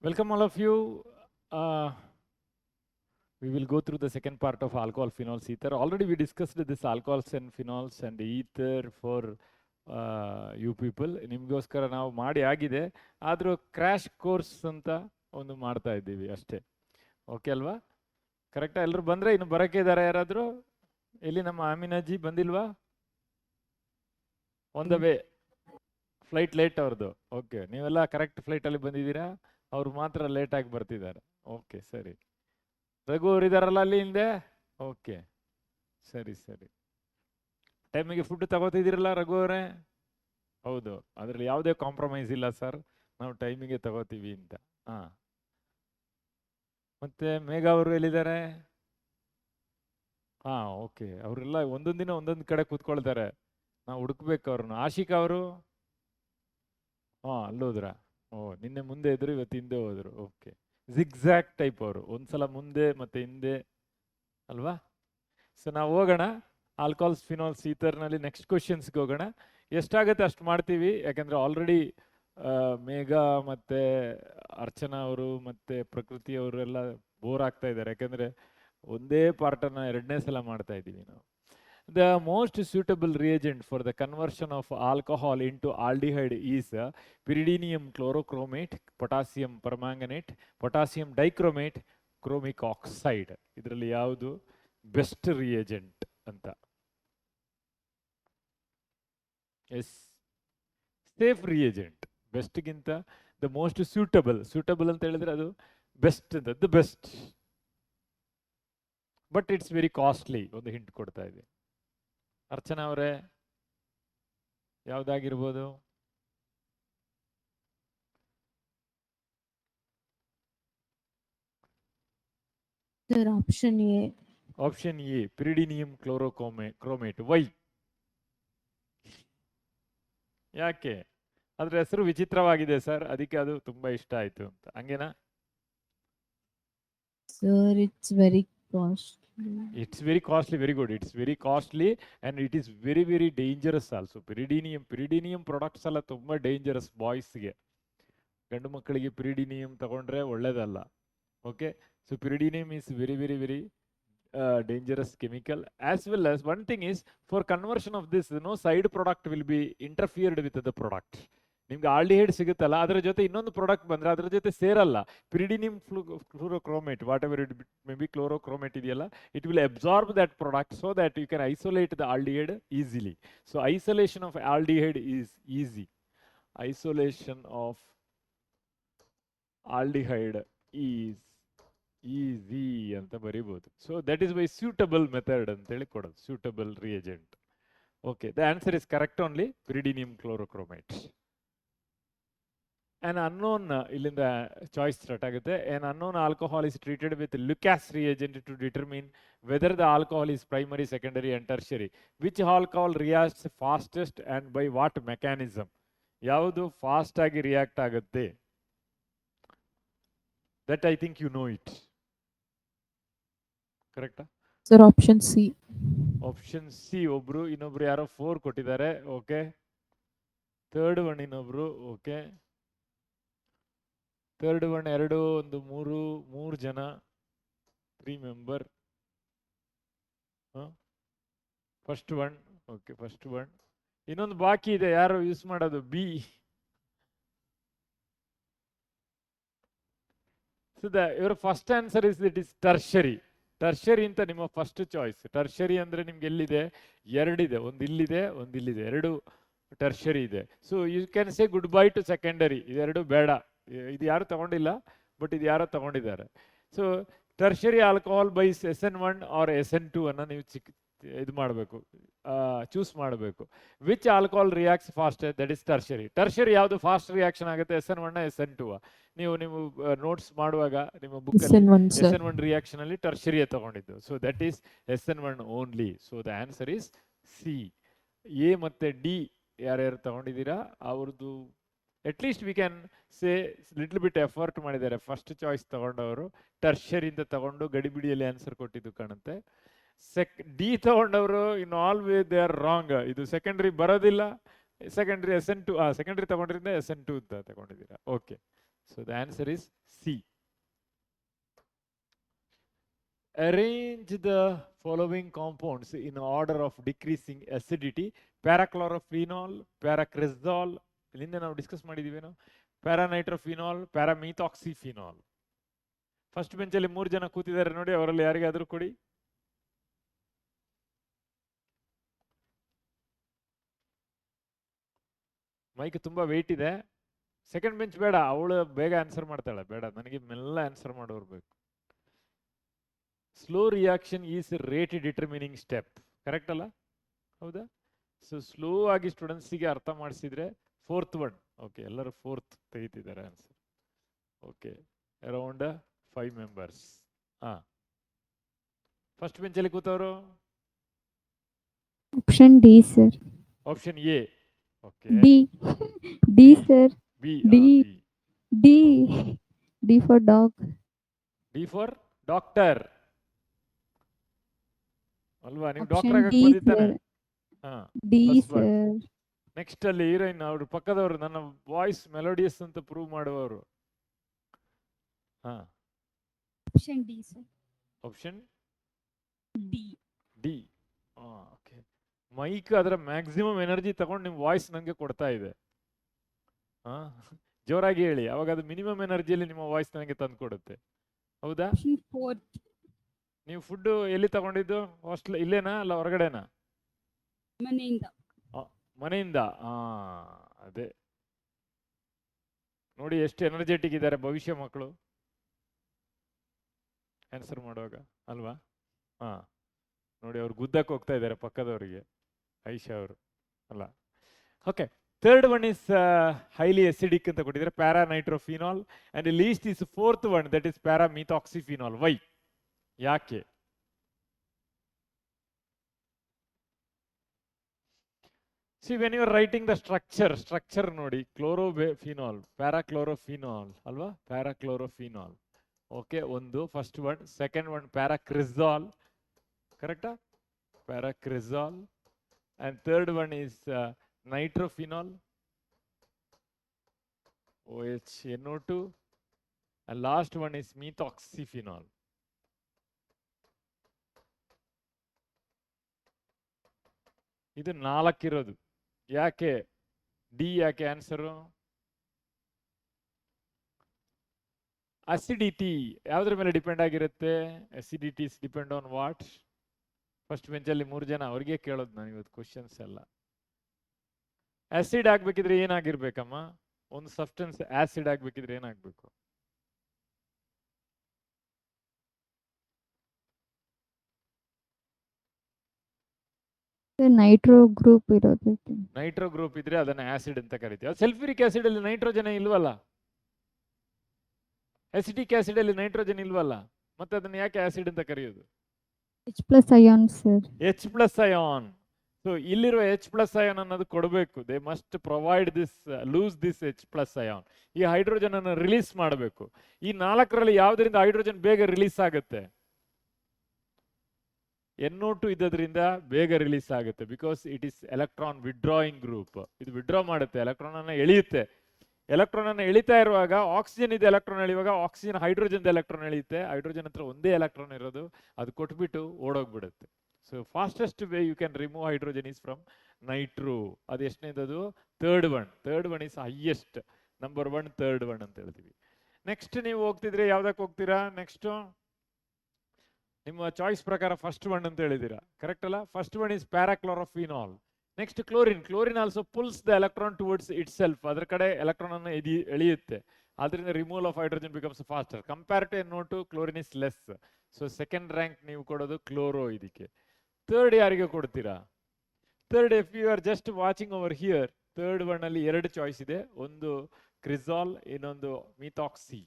Welcome all of you. We will go through the second part of alcohol, phenols, ether. Already we discussed this alcohols and phenols and ether for you people. ನಿಮಗೋಸ್ಕರ ನಾವು ಮಾಡಿ ಆಗಿದೆ, ಆದರೂ crash course ಅಂತ ಒಂದು ಮಾಡ್ತಾ ಇದ್ದೀವಿ ಅಷ್ಟೇ. ಓಕೆ ಅಲ್ವಾ? ಕರೆಕ್ಟಾ? ಎಲ್ಲರೂ ಬಂದರೆ ಇನ್ನು ಬರೋಕ್ಕೆ ಇದ್ದಾರೆ ಯಾರಾದರೂ? ಎಲ್ಲಿ ನಮ್ಮ ಆಮಿನಾಜಿ ಬಂದಿಲ್ವಾ? On the way, flight late ಅವ್ರದ್ದು. ಓಕೆ, ನೀವೆಲ್ಲ ಕರೆಕ್ಟ್ ಫ್ಲೈಟಲ್ಲಿ ಬಂದಿದ್ದೀರಾ? ಅವ್ರು ಮಾತ್ರ ಲೇಟಾಗಿ ಬರ್ತಿದ್ದಾರೆ. ಓಕೆ, ಸರಿ. ರಘು ಅವ್ರು ಇದಾರಲ್ಲ ಅಲ್ಲಿ ಹಿಂದೆ? ಓಕೆ, ಸರಿ ಸರಿ. ಟೈಮಿಗೆ ಫುಡ್ ತಗೋತಿದ್ದೀರಲ್ಲ ರಘು ಅವರೇ? ಹೌದು, ಅದರಲ್ಲಿ ಯಾವುದೇ ಕಾಂಪ್ರಮೈಸ್ ಇಲ್ಲ ಸರ್, ನಾವು ಟೈಮಿಗೆ ತಗೋತೀವಿ ಅಂತ. ಹಾಂ, ಮತ್ತೆ ಮೇಘ ಅವರು ಎಲ್ಲಿದ್ದಾರೆ? ಹಾಂ, ಓಕೆ. ಅವರೆಲ್ಲ ಒಂದೊಂದು ದಿನ ಒಂದೊಂದು ಕಡೆ ಕೂತ್ಕೊಳ್ತಾರೆ, ನಾವು ಹುಡುಕ್ಬೇಕು ಅವ್ರನ್ನ. ಆಶಿಕ್ ಅವರು? ಹಾಂ, ಅಲ್ಲೋದ್ರ? ಓ, ನಿನ್ನೆ ಮುಂದೆ ಇದ್ರು, ಇವತ್ತು ಹಿಂದೆ ಹೋದ್ರು. ಓಕೆ, ಜಿಗ್ಜ್ಯಾಕ್ಟ್ ಟೈಪ್ ಅವರು, ಒಂದ್ಸಲ ಮುಂದೆ ಮತ್ತೆ ಹಿಂದೆ ಅಲ್ವಾ? ಸೊ ನಾವು ಹೋಗೋಣ ಆಲ್ಕೋಹಾಲ್ಸ್, ಫಿನಾಲ್ಸ್, ಈಥರ್ನಲ್ಲಿ ನೆಕ್ಸ್ಟ್ ಕ್ವಶನ್ಸ್ಗೆ ಹೋಗೋಣ. ಎಷ್ಟಾಗುತ್ತೆ ಅಷ್ಟು ಮಾಡ್ತೀವಿ, ಯಾಕಂದರೆ ಆಲ್ರೆಡಿ ಮೇಘ ಮತ್ತು ಅರ್ಚನಾ ಅವರು ಮತ್ತು ಪ್ರಕೃತಿ ಅವರು ಎಲ್ಲ ಬೋರ್ ಆಗ್ತಾ ಇದ್ದಾರೆ, ಯಾಕೆಂದರೆ ಒಂದೇ ಪಾರ್ಟನ್ನು ಎರಡನೇ ಸಲ ಮಾಡ್ತಾ ಇದ್ದೀವಿ ನಾವು. The most suitable reagent for the conversion of alcohol into aldehyde is pyridinium chlorochromate, potassium permanganate, potassium dichromate, chromic oxide. ಇದರಲ್ಲಿ ಯಾವುದು ಬೆಸ್ಟ್ ರಿಯೇಜೆಂಟ್ ಅಂತ? Yes, safe reagent. ಬೆಸ್ಟ್ಗಿಂತ ದ ಮೋಸ್ಟ್ ಸೂಟಬಲ್ ಅಂತ ಹೇಳಿದ್ರೆ ಅದು ಬೆಸ್ಟ್ ಅಂತ, the best. But it's very costly. ಒಂದು hint ಕೊಡ್ತಾ ಇದೆ. ಅರ್ಚನಾ ಅವರೇ, ಯಾವುದಾಗಿರ್ಬೋದು? Option A. Option A, pyridinium chlorochromate. Why? ಯಾಕೆ? ಅದ್ರ ಹೆಸರು ವಿಚಿತ್ರವಾಗಿದೆ ಸರ್, ಅದಕ್ಕೆ ಅದು ತುಂಬಾ ಇಷ್ಟ ಆಯ್ತು ಅಂತ, ಹಂಗೇನಾ? Sir, it's very costly. It's very costly, very good. It's very costly and it is very, very dangerous also. Pyridinium products ಎಲ್ಲ ತುಂಬ ಡೇಂಜರಸ್ ಬಾಯ್ಸ್ಗೆ. ಗಂಡು ಮಕ್ಕಳಿಗೆ ಪಿರಿಡಿನಿಯಂ ತಗೊಂಡ್ರೆ ಒಳ್ಳೇದಲ್ಲ. Okay, so pyridinium is very very very dangerous chemical. As well as one thing is, for conversion of this, no side product will be interfered with the product. ನಿಮ್ಗೆ aldehyde ಸಿಗುತ್ತಲ್ಲ, ಅದರ ಜೊತೆ ಇನ್ನೊಂದು product ಬಂದರೆ ಅದರ ಜೊತೆ ಸೇರಲ್ಲ. Pyridinium chlorochromate, whatever it may be, chlorochromate ಇದೆಯಲ್ಲ, it will absorb that product so that you can isolate the aldehyde easily. So isolation of aldehyde is easy. Isolation of aldehyde is easy ಅಂತ ಬರಿಬೋದು. So that is by suitable method ಅಂತೇಳಿ ಕೊಡೋದು, suitable reagent. Okay, the answer is correct only, pyridinium chlorochromate. An unknown, ಇಲ್ಲಿಂದ choice start ಆಗುತ್ತೆ. An unknown alcohol is treated with Lucas reagent to determine whether the alcohol is primary, secondary and tertiary. Which alcohol reacts fastest and by what mechanism? ಯಾವುದು fast ಆಗಿ react ಆಗುತ್ತೆ? That I think you know it. ಕರೆಕ್ಟಾ? Sir, option C. Option C. ಒಬ್ರು, ಇನ್ನೊಬ್ರು ಯಾರೋ 4 ಕೊಟ್ಟಿದ್ದಾರೆ. Okay, third one ಇನ್ನೊಬ್ರು. Okay, third one 2, ಒಂದು 3 ಜನ, 3 member. First one. Okay, first one. ಇನ್ನೊಂದು ಬಾಕಿ ಇದೆ, ಯಾರು ಯೂಸ್ ಮಾಡೋದು? ಬಿ. ಸೊ ಇವರ first answer is it is tertiary. Tertiary ಅಂತ ನಿಮ್ಮ ಫಸ್ಟ್ ಚಾಯ್ಸ್. ಟರ್ಷರಿ ಅಂದರೆ ನಿಮ್ಗೆ ಎಲ್ಲಿದೆ? 2 ಇದೆ, ಒಂದು ಇಲ್ಲಿದೆ, ಒಂದು ಇಲ್ಲಿದೆ, 2 ಟರ್ಷರಿ ಇದೆ. So you can say goodbye to secondary. ಇದೆರಡು ಬೇಡ, ಇದು ಯಾರು ತಗೊಂಡಿಲ್ಲ, ಬಟ್ ಇದು ಯಾರೋ ತಗೊಂಡಿದ್ದಾರೆ. So tertiary alcohol by SN1 or SN2 ಅನ್ನು ನೀವು ಇದು ಮಾಡಬೇಕು, ಚೂಸ್ ಮಾಡಬೇಕು. Which alcohol reacts fast? That is tertiary. Tertiary ಯಾವುದು ಫಾಸ್ಟ್ ರಿಯಾಕ್ಷನ್ ಆಗುತ್ತೆ? SN1 SN2? ನೀವು ನೋಟ್ಸ್ ಮಾಡುವಾಗ ನಿಮ್ಮ ಬುಕ್ಕಲ್ಲಿ SN1 ರಿಯಾಕ್ಷನ್ ಅಲ್ಲಿ ಟರ್ಷರಿಯೇ ತಗೊಂಡಿದ್ದು. So that is SN1 only. So the answer is C. A ಮತ್ತು ಡಿ ಯಾರ್ಯಾರು ತಗೊಂಡಿದ್ದೀರಾ ಅವ್ರದ್ದು at least we can say little bit effort ಮಾಡಿದ್ದಾರೆ. ಫಸ್ಟ್ ಚಾಯ್ಸ್ ತಗೊಂಡವರು ಟರ್ಷರಿಂದ ತಗೊಂಡು ಗಡಿಬಿಡಿಯಲ್ಲಿ ಆನ್ಸರ್ ಕೊಟ್ಟಿದ್ದು ಕಾಣುತ್ತೆ. ಡಿ ತಗೊಂಡವರು in all way they are wrong. ಇದು ಸೆಕೆಂಡ್ರಿ ಬರೋದಿಲ್ಲ. ಸೆಕೆಂಡ್ರಿ SN2, ಸೆಕೆಂಡ್ರಿ ತಗೊಂಡ್ರಿಂದ SN2 ಅಂತ ತಗೊಂಡಿದ್ದೀರಾ. Okay, So the answer is C. Arrange the following compounds in order of decreasing acidity. Parachlorophenol, paracresol, ಇಲ್ಲಿಂದ ನಾವು ಡಿಸ್ಕಸ್ ಮಾಡಿದೀವೇನೋ, ಪ್ಯಾರಾನೈಟ್ರೋಫಿನಾಲ್, ಪ್ಯಾರಾಮೀಥಾಕ್ಸಿಫಿನಾಲ್. ಫಸ್ಟ್ ಬೆಂಚಲ್ಲಿ 3 ಜನ ಕೂತಿದ್ದಾರೆ ನೋಡಿ, ಅವರಲ್ಲಿ ಯಾರಿಗಾದ್ರೂ ಕೊಡಿ. ಮೈಕ್ ತುಂಬಾ ವೆಯ್ಟ್ ಇದೆ. ಸೆಕೆಂಡ್ ಬೆಂಚ್ ಬೇಡ, ಅವಳು ಬೇಗ ಆನ್ಸರ್ ಮಾಡ್ತಾಳೆ, ಬೇಡ, ನನಗೆ ಮೆಲ್ಲ ಆನ್ಸರ್ ಮಾಡೋರು ಬೇಕು. Slow reaction is rate determining step, correct ಅಲ್ಲ? ಹೌದಾ? ಸೊ ಸ್ಲೋ ಆಗಿ ಸ್ಟೂಡೆಂಟ್ಸಿಗೆ ಅರ್ಥ ಮಾಡಿಸಿದ್ರೆ ಫೋರ್ತ್ ಒನ್. ಓಕೆ, ಎಲ್ಲರೂ ಫೋರ್ತ್ ತೆಗಿತಿದ್ದಾರೆ ಆನ್ಸರ್. Okay, around 5 members. ಹಾ, ಫಸ್ಟ್ ಬೆಂಚಲ್ಲಿ ಕೂತವರು Option D, sir. Option A. Okay, D. D, sir. B. D. D. D for dog. D for doctor ಅಲ್ವಾ? ನೀವು ಡಾಕ್ಟರ್ Option ಆಗಕ್ಕೆ D, ಬಂದಿದ್ದಾನೆ. sir. ಹಾ, D, First one. sir. Next ಅಲ್ಲಿ heroine ಅವ್ರ ಪಕ್ಕದವರು ನನ್ನ ವಾಯ್ಸ್ ಮೆಲೋಡಿಯಸ್ ಅಂತ ಪ್ರೂವ್ ಮಾಡುವವರು. ಹಾ, Option D, sir. Option D. D. Okay, mic ಅದರ ಮ್ಯಾಕ್ಸಿಮಮ್ ಎನರ್ಜಿ ತಗೊಂಡು ನಿಮ್ಮ ವಾಯ್ಸ್ ನನಗೆ ಕೊಡ್ತಾ ಇದೆ. ಹಾ, ಜೋರಾಗಿ ಹೇಳಿ, ಅವಾಗ ಅದು ಮಿನಿಮಮ್ ಎನರ್ಜಿಯಲ್ಲಿ ನಿಮ್ಮ ವಾಯ್ಸ್ ನನಗೆ ತಂದು ಕೊಡುತ್ತೆ. ಹೌದಾ? Option 4. ನೀವು ಫುಡ್ ಎಲ್ಲಿ ತಗೊಂಡಿದ್ದು? ಹಾಸ್ಟೆಲ್ ಇಲ್ಲೇನಾ ಅಲ್ಲ ಹೊರಗಡೆನಾ? ಮನೆಯಿಂದ. ಮನೆಯಿಂದ. ಅದೇ ನೋಡಿ ಎಷ್ಟು ಎನರ್ಜೆಟಿಕ್ ಇದ್ದಾರೆ ಭವಿಷ್ಯ ಮಕ್ಕಳು ಆನ್ಸರ್ ಮಾಡುವಾಗ, ಅಲ್ವಾ? ಹಾ, ನೋಡಿ ಅವ್ರು ಗುದ್ದಕ್ಕೆ ಹೋಗ್ತಾ ಇದ್ದಾರೆ ಪಕ್ಕದವರಿಗೆ, ಐಶಾ ಅವರು ಅಲ್ಲ. Okay, third one is highly acidic ಅಂತ ಕೊಟ್ಟಿದ್ದಾರೆ, paranitrophenol. And least is fourth one, that is paramethoxyphenol. Why? ಯಾಕೆ? See, when you are writing the structure ನೋಡಿ, ಕ್ಲೋರೋಫಿನಾಲ್, ಪ್ಯಾರಾಕ್ಲೋರೋಫಿನಾಲ್ ಅಲ್ವಾ? ಪ್ಯಾರಾಕ್ಲೋರೋಫಿನಾಲ್. ಓಕೆ, ಒಂದು first one. Second one paracresol, ಕರೆಕ್ಟಾ? Paracresol. And third one is nitrophenol, OHNO2. and last one is methoxyphenol. ಇದು 4 ಇರೋದು. ಯಾಕೆ D? ಯಾಕೆ answer? Acidity ಯಾವ್ದ್ರ ಮೇಲೆ ಡಿಪೆಂಡ್ ಆಗಿರುತ್ತೆ? Acidity is depend on what? First ಬೆಂಚಲ್ಲಿ 3 ಜನ, ಅವ್ರಿಗೆ ಕೇಳೋದು ನಾನು ಇವತ್ತು ಕ್ವಶನ್ಸ್ ಎಲ್ಲ. ಆಸಿಡ್ ಆಗ್ಬೇಕಿದ್ರೆ ಏನಾಗಿರ್ಬೇಕಮ್ಮ? ಒಂದು ಸಬ್ಸ್ಟೆನ್ಸ್ ಆಸಿಡ್ ಆಗ್ಬೇಕಿದ್ರೆ ಏನಾಗ್ಬೇಕು? ನೈಟ್ರೋ ಗ್ರೂಪ್ ಇರೋದು. ನೈಟ್ರೋ ಗ್ರೂಪ್ ಇದ್ರೆ ಅದನ್ನ ಆಸಿಡ್ ಅಂತ ಕರಿತೀವಿ. ಸಲ್ಫ್ಯೂರಿಕ್ ಆಸಿಡ್ ಅಲ್ಲಿ ನೈಟ್ರೋಜನ್ ಇಲ್ವಲ್ಲ, ಅಸಿಟಿಕ್ ಆಸಿಡ್ ಅಲ್ಲಿ ನೈಟ್ರೋಜನ್ ಇಲ್ವಲ್ಲ, ಮತ್ತೆ ಅದನ್ನ ಯಾಕೆ ಆಸಿಡ್ ಅಂತ ಕರೆಯೋದು? H+ ion, sir. H+ ion. So ಇಲ್ಲಿರುವ H+ ion ಅನ್ನೋದು ಕೊಡಬೇಕು. They must provide this, lose this H+ ion. ಈ ಹೈಡ್ರೋಜನ್ ಅನ್ನು ರಿಲೀಸ್ ಮಾಡಬೇಕು. ಈ 4ರಲ್ಲಿ ಯಾವ್ದರಿಂದ ಹೈಡ್ರೋಜನ್ ಬೇಗ ರಿಲೀಸ್ ಆಗುತ್ತೆ? NO2 ಇದ್ದದ್ರಿಂದ ಬೇಗ ರಿಲೀಸ್ ಆಗುತ್ತೆ, because it is electron withdrawing group. ಇದು ವಿಡ್ರಾ ಮಾಡುತ್ತೆ, ಎಲೆಕ್ಟ್ರಾನ್ ಅನ್ನ ಎಳೆಯುತ್ತೆ. ಎಲೆಕ್ಟ್ರಾನ್ ಅನ್ನು ಎಳಿತಾ ಇರುವಾಗ ಆಕ್ಸಿಜನ್ ಇದೆ, ಎಲೆಕ್ಟ್ರಾನ್ ಎಳೆಯುವಾಗ ಆಕ್ಸಿಜನ್ ಹೈಡ್ರೋಜನ್ ಎಲೆಕ್ಟ್ರಾನ್ ಎಳೆಯುತ್ತೆ. ಹೈಡ್ರೋಜನ್ ಹತ್ರ ಒಂದೇ ಎಲೆಕ್ಟ್ರಾನ್ ಇರೋದು, ಅದು ಕೊಟ್ಬಿಟ್ಟು ಓಡೋಗ್ಬಿಡುತ್ತೆ. So fastest way you can remove hydrogen is from nitro. ಅದು ಎಷ್ಟನೇದದು? Third one. Third one is highest, number 1 third one ಅಂತ ಹೇಳ್ತೀವಿ. ನೆಕ್ಸ್ಟ್ ನೀವು ಹೋಗ್ತಿದ್ರೆ ಯಾವ್ದಕ್ಕೆ ಹೋಗ್ತೀರಾ? ನೆಕ್ಸ್ಟ್ ನಿಮ್ಮ ಚಾಯ್ಸ್ ಪ್ರಕಾರ ಫಸ್ಟ್ ಒನ್ ಅಂತ ಹೇಳಿದ್ದೀರಾ, ಕರೆಕ್ಟ್ ಅಲ್ಲ? First one is parachlorophenol. Next chlorine. Chlorine also pulls the electron towards itself, ಅದರ ಕಡೆ ಎಲೆಕ್ಟ್ರಾನ್ ಅನ್ನು ಎಳೆಯುತ್ತೆ. ಆದ್ರಿಂದ removal of hydrogen becomes faster compare to NO2. Chlorine is less. So second rank ನೀವು ಕೊಡೋದು ಕ್ಲೋರೋ ಇದಕ್ಕೆ. Third ಯಾರಿಗೆ ಕೊಡ್ತೀರಾ? Third, if you are just watching over here, third one ಅಲ್ಲಿ 2 ಚಾಯ್ಸ್ ಇದೆ, ಒಂದು ಕ್ರಿಸಾಲ್, ಇನ್ನೊಂದು ಮಿಥಾಕ್ಸಿ.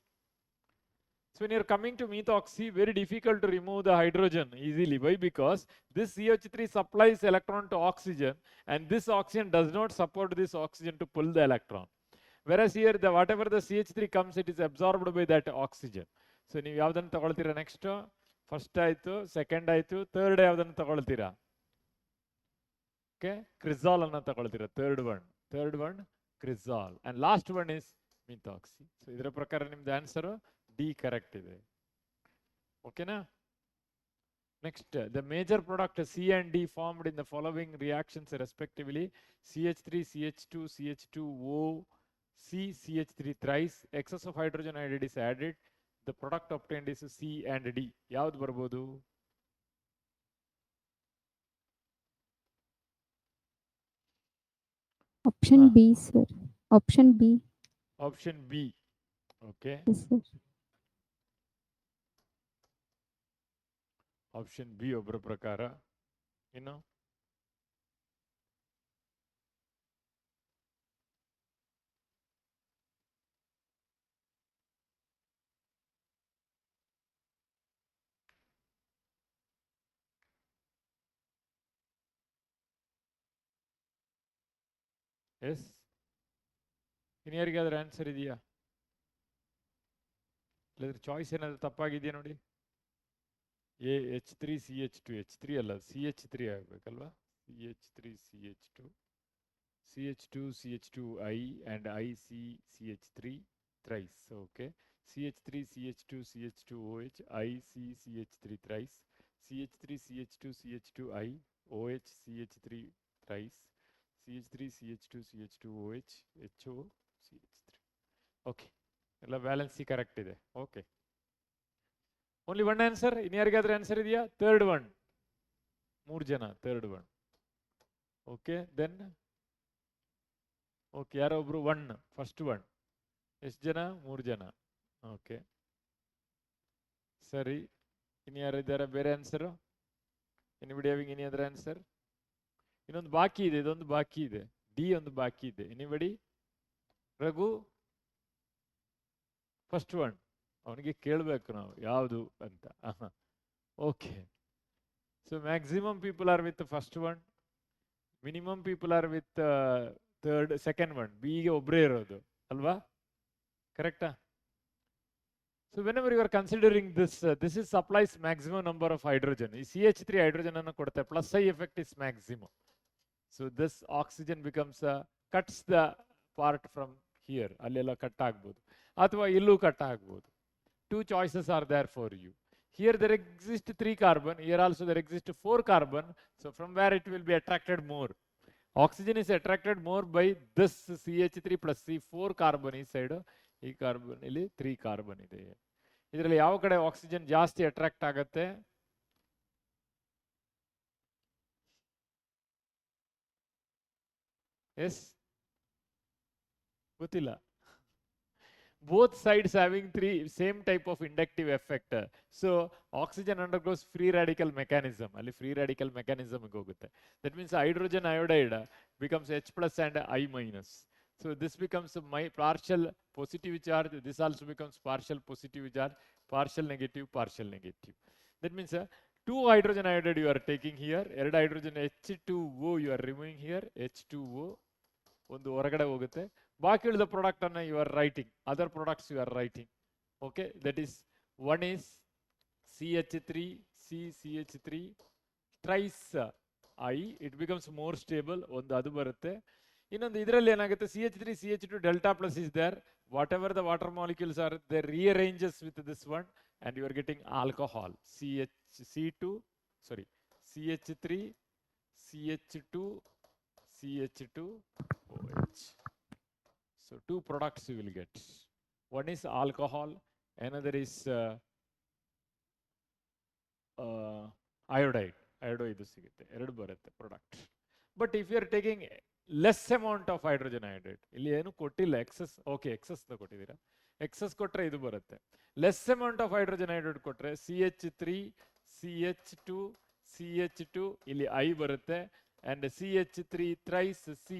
So when you're coming to methoxy, very difficult to remove the hydrogen easily. Why? Because this CH3 supplies electron to oxygen, and this oxygen does not support this oxygen to pull the electron. Whereas here, whatever the CH3 comes, it is absorbed by that oxygen. So ನೀವು ಯಾವ್ದನ್ನು ತಗೊಳ್ತೀರಾ? Next first ಆಯ್ತು, second ಆಯ್ತು, third ಯಾವ್ದನ್ನು ತಗೊಳ್ತೀರಾ? Okay, cresol ಅನ್ನ ತಗೊಳ್ತೀರಾ. Third one cresol. And last one is methoxy. So ಇದರ ಪ್ರಕಾರ ನಿಮ್ದು ಆನ್ಸರು ಡಿ ಕರೆಕ್ಟ್ ಇದೆ. ಓಕೆನಾ? Next, the major product C and D formed in the following reactions respectively: CH3, CH2, CH2O, CH3 thrice. Excess of hydrogen iodide is added. The product obtained is C and D. ಯಾವ್ದು ಬರ್ಬೋದು? Option Ah. B, sir. Option B. Option B. Okay. Yes, sir. Option B ಒಬ್ಬರ ಪ್ರಕಾರ. ಇನ್ನು S, ಇನ್ಯಾರಿಗಾದ್ರೂ answer ಇದೆಯಾ? ಇಲ್ಲದ್ರೆ choice ಏನಾದ್ರು ತಪ್ಪಾಗಿದೆಯಾ ನೋಡಿ. H3 CH2, H3 ಅಲ್ಲ, CH3 ಆಗಬೇಕಲ್ವಾ? CH3 CH2, CH2 CH2I and IC CH3 thrice. Okay. CH3 CH2 CH2OH IC CH3 thrice. CH3 CH2 CH2I OH CH3 thrice. CH3 CH2 CH2OH HO CH3. Okay. ಎಲ್ಲ ಬ್ಯಾಲೆನ್ಸಿ correct ಇದೆ. Okay, only one answer. ಇನ್ಯಾರಿಗಾದ್ರೂ answer ಇದೆಯಾ? Third one. 3 ಜನ third one. Okay, then okay, ಯಾರೋ ಒಬ್ರು one, first one. ಎಷ್ಟು ಜನ? 3 ಜನ. ಓಕೆ, ಸರಿ. ಇನ್ಯಾರಿದ್ದಾರೆ ಬೇರೆ answer? Anybody having any other answer? ಇನ್ನೊಂದು ಬಾಕಿ ಇದೆ, ಇದೊಂದು ಬಾಕಿ ಇದೆ, ಡಿ ಒಂದು ಬಾಕಿ ಇದೆ. ಎನಿಬಡಿ? Raghu first one. ಅವನಿಗೆ ಕೇಳಬೇಕು ನಾವು ಯಾವುದು ಅಂತ. Okay, so maximum people are with first one, minimum people are with third, second one. ಬಿಗೆ ಒಬ್ಬರೇ ಇರೋದು ಅಲ್ವಾ? ಕರೆಕ್ಟಾ? So whenever you are considering this, this is supplies maximum number of hydrogen. ಈ CH3 hydrogen ಅನ್ನು ಕೊಡುತ್ತೆ, plus I effect is maximum. So this oxygen becomes cuts the part from here. ಅಲ್ಲೆಲ್ಲ cut ಆಗ್ಬೋದು, ಅಥವಾ ಇಲ್ಲೂ ಕಟ್ ಆಗ್ಬೋದು. Two choices are there for you. Here there exist 3 carbon, here also there exist 4 carbon. So from where it will be attracted more? Oxygen is attracted more by this CH3 plus C4 carbon ಈ side. ಈ carbon ಇಲ್ಲಿ 3 carbon ಇದೆ. ಇದರಲ್ಲಿ ಯಾವ ಕಡೆ oxygen ಜಾಸ್ತಿ attract ಆಗತ್ತೆ? S, ಗೊತ್ತಿಲ್ಲ. both sides having same type of inductive effect. So oxygen undergoes free radical mechanism. ಅಲ್ಲಿ free radical mechanism ಗೆ ಹೋಗುತ್ತೆ. That means hydrogen iodide becomes H plus and I minus. So this becomes my partial positive charge. This also becomes partial positive charge, partial negative, partial negative. That means 2 hydrogen iodide you are taking here. 2 hydrogen H2O you are removing here. H2O ಒಂದು ಹೊರಗಡೆ ಹೋಗುತ್ತೆ. ಬಾಕಿ ಉಳಿದ product ಅನ್ನ you are writing, other products you are writing. Okay, that is one is CH3 CH3 tries I, it becomes more stable, ಒಂದು ಅದು ಬರುತ್ತೆ. ಇನ್ನೊಂದು ಇದರಲ್ಲಿ ಏನಾಗುತ್ತೆ, CH3 CH2 delta plus is there. Whatever the water molecules are they rearranges with this one and you are getting alcohol. CH2 sorry CH3 CH2 CH2OH. So 2 products you will get. One is alcohol, another is iodide. Iodide ಸಿಗುತ್ತೆ, ಎರಡು ಬರುತ್ತೆ product. But if you are taking less amount of hydrogen iodide, ಇಲ್ಲಿ ಏನು ಕೊಟ್ಟಿಲ್ಲ, excess. Okay, excess ಕೊಟ್ಟಿದ್ದೀರಾ, excess ಕೊಟ್ಟರೆ ಇದು ಬರುತ್ತೆ. Less amount of hydrogen iodide ಕೊಟ್ಟರೆ CH3 CH2 CH2 ಇಲ್ಲಿ I ಬರುತ್ತೆ, and CH3 thrice C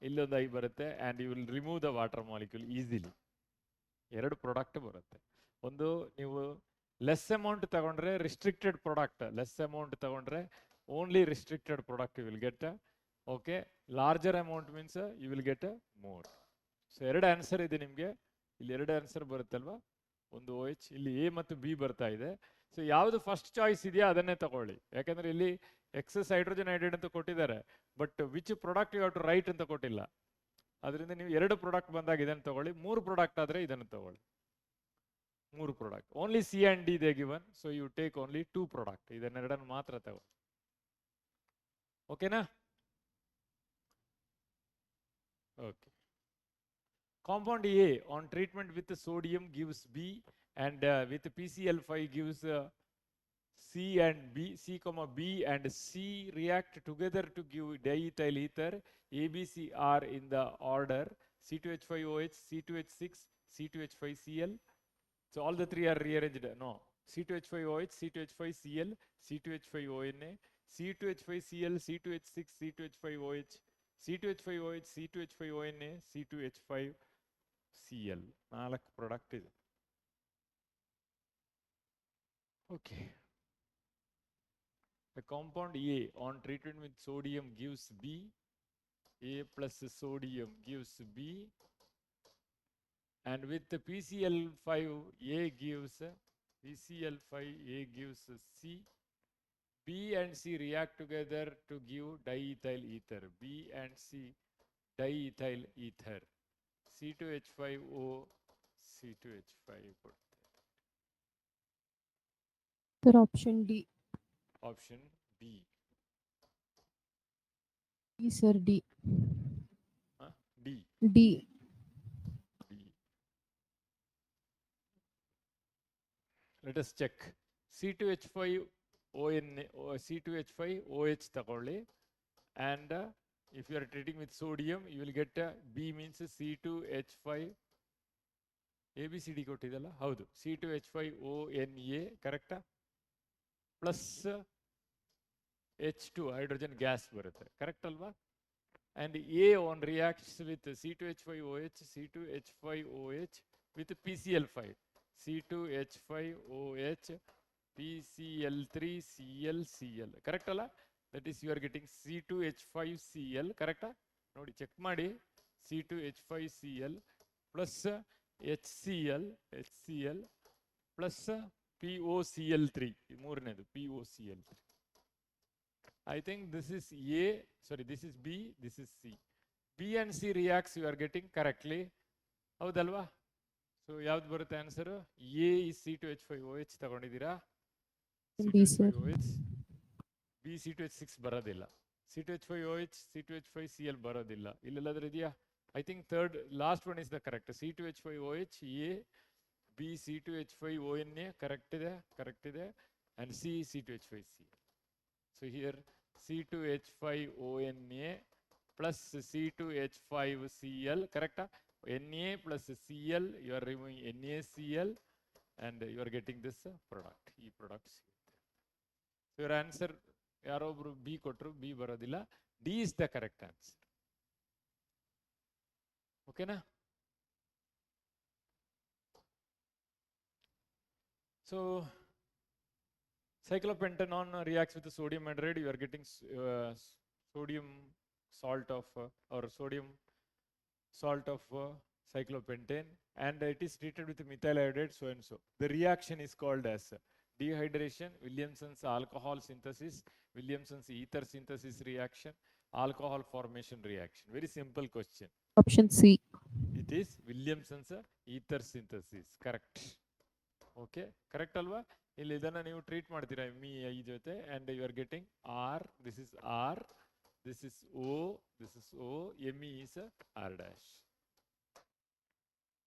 ಇಲ್ಲೊಂದು I ಬರುತ್ತೆ, and you will remove the water molecule easily. ಎರಡು ಪ್ರಾಡಕ್ಟ್ ಬರುತ್ತೆ. ಒಂದು ನೀವು ಲೆಸ್ ಅಮೌಂಟ್ ತಗೊಂಡ್ರೆ ರಿಸ್ಟ್ರಿಕ್ಟೆಡ್ ಪ್ರಾಡಕ್ಟ್, ಲೆಸ್ ಅಮೌಂಟ್ ತಗೊಂಡ್ರೆ only restricted product you will get. Okay, larger amount means you will get more. So 2 answer ಇದೆ ನಿಮಗೆ. ಇಲ್ಲಿ 2 answer ಬರುತ್ತಲ್ವಾ, ಒಂದು OH, ಇಲ್ಲಿ A ಮತ್ತು B ಬರ್ತಾ ಇದೆ. ಸೊ ಯಾವುದು ಫಸ್ಟ್ ಚಾಯ್ಸ್ ಇದೆಯಾ ಅದನ್ನೇ ತಗೊಳ್ಳಿ, ಯಾಕಂದ್ರೆ ಇಲ್ಲಿ ಎಕ್ಸಸ್ ಹೈಡ್ರೋಜನ್ iodide ಅಂತ ಕೊಟ್ಟಿದ್ದಾರೆ, but which product you have to write ಅಂತ ಕೊಟ್ಟಿಲ್ಲ. ಅದರಿಂದ ನೀವು 2 ಪ್ರಾಡಕ್ಟ್ ಬಂದಾಗ ಇದನ್ನು ತಗೊಳ್ಳಿ, 3 ಪ್ರಾಡಕ್ಟ್ ಆದ್ರೆ ಇದನ್ನು ತಗೊಳ್ಳಿ. 3 product only C and D they given, so you take only 2 product, ಇದನ್ನೆರಡನ್ನು ಮಾತ್ರ ತಗೊಳ್ಳಿ. ಓಕೆನಾ? Okay. Compound A on treatment with sodium gives B, and with PCl5 gives C and B, C comma B and C react together to give diethyl ether. ABC are in the order C2H5OH, C2H6, C2H5Cl. So all the three are rearranged. No, C2H5OH, C2H5Cl, C2H5ONA, C2H5Cl, C2H6, C2H5OH, C2H5OH, C2H5ONA, C2H5Cl. 4 product ಇದೆ. Okay. The compound A on treatment with sodium gives B. A plus sodium gives B. And with the PCl5 A gives C. B and C react together to give diethyl ether. B and C diethyl ether. C2H5O, C2H5. Sir, option D. Option B. D, sir, D. Huh? D. D. D. Let us check. C2H5OH ತಗೊಳ್ಳಿ, and if you are treating with sodium, you will get B means C2H5. ABCD ಕೊಟ್ಟಿದಲ್ಲ, ಹೌದು, C2H5ONA ಕರೆಕ್ಟಾ, plus H2 hydrogen gas ಬರುತ್ತೆ, correct ಅಲ್ವಾ? And A on reacts with C2H5OH, C2H5OH with PCl5, C2H5OH, PCl3, Cl. Correct ಅಲ್ಲ? That is you are getting C2H5Cl, correct? ನೋಡಿ check ಮಾಡಿ, C2H5Cl plus HCl plus POCl3, ಮೂರನೇದು POCl3. I think this is A, sorry, this is B, this is C. B and C reacts, you are getting correctly. ಹೌದಲ್ವಾ? So ಯಾವ್ದು ಬರುತ್ತೆ answer? A is C2H5OH ತಗೊಂಡಿದ್ದೀರಾ, D, sir. C2H5OH. B C2H6 ಬರೋದಿಲ್ಲ, C2H5OH, C2H5Cl ಬರೋದಿಲ್ಲ, ಇಲ್ಲೆಲ್ಲಾದ್ರೂ ಇದೆಯಾ? I think third, last one is the correct. C2H5OH, A, B C2H5ONA, correct ಇದೆ, and C C2H5Cl. So here C2H5ONA plus C2H5Cl, correct? Na plus Cl, you are removing NaCl, and you are getting this product. E products. So your answer, ಯಾರೊಬ್ರು B ಕೊಟ್ಟರು, B ಬರೋದಿಲ್ಲ, D is the correct answer. ಓಕೆನಾ? So cyclopentanone reacts with the sodium hydride, you are getting sodium salt of or sodium salt of cyclopentane, and it is treated with methyl iodide, so and so. The reaction is called as dehydration, Williamson's alcohol synthesis, Williamson's ether synthesis reaction, alcohol formation reaction. Very simple question. Option C. It is Williamson's ether synthesis, correct? Okay, correct alva? ಇಲ್ಲಿ ಇದನ್ನ ನೀವು treat ಮಾಡ್ತೀರಾ MeI ಜೊತೆ, and you are getting R, this is R, this is O, this is O, Me is R dash.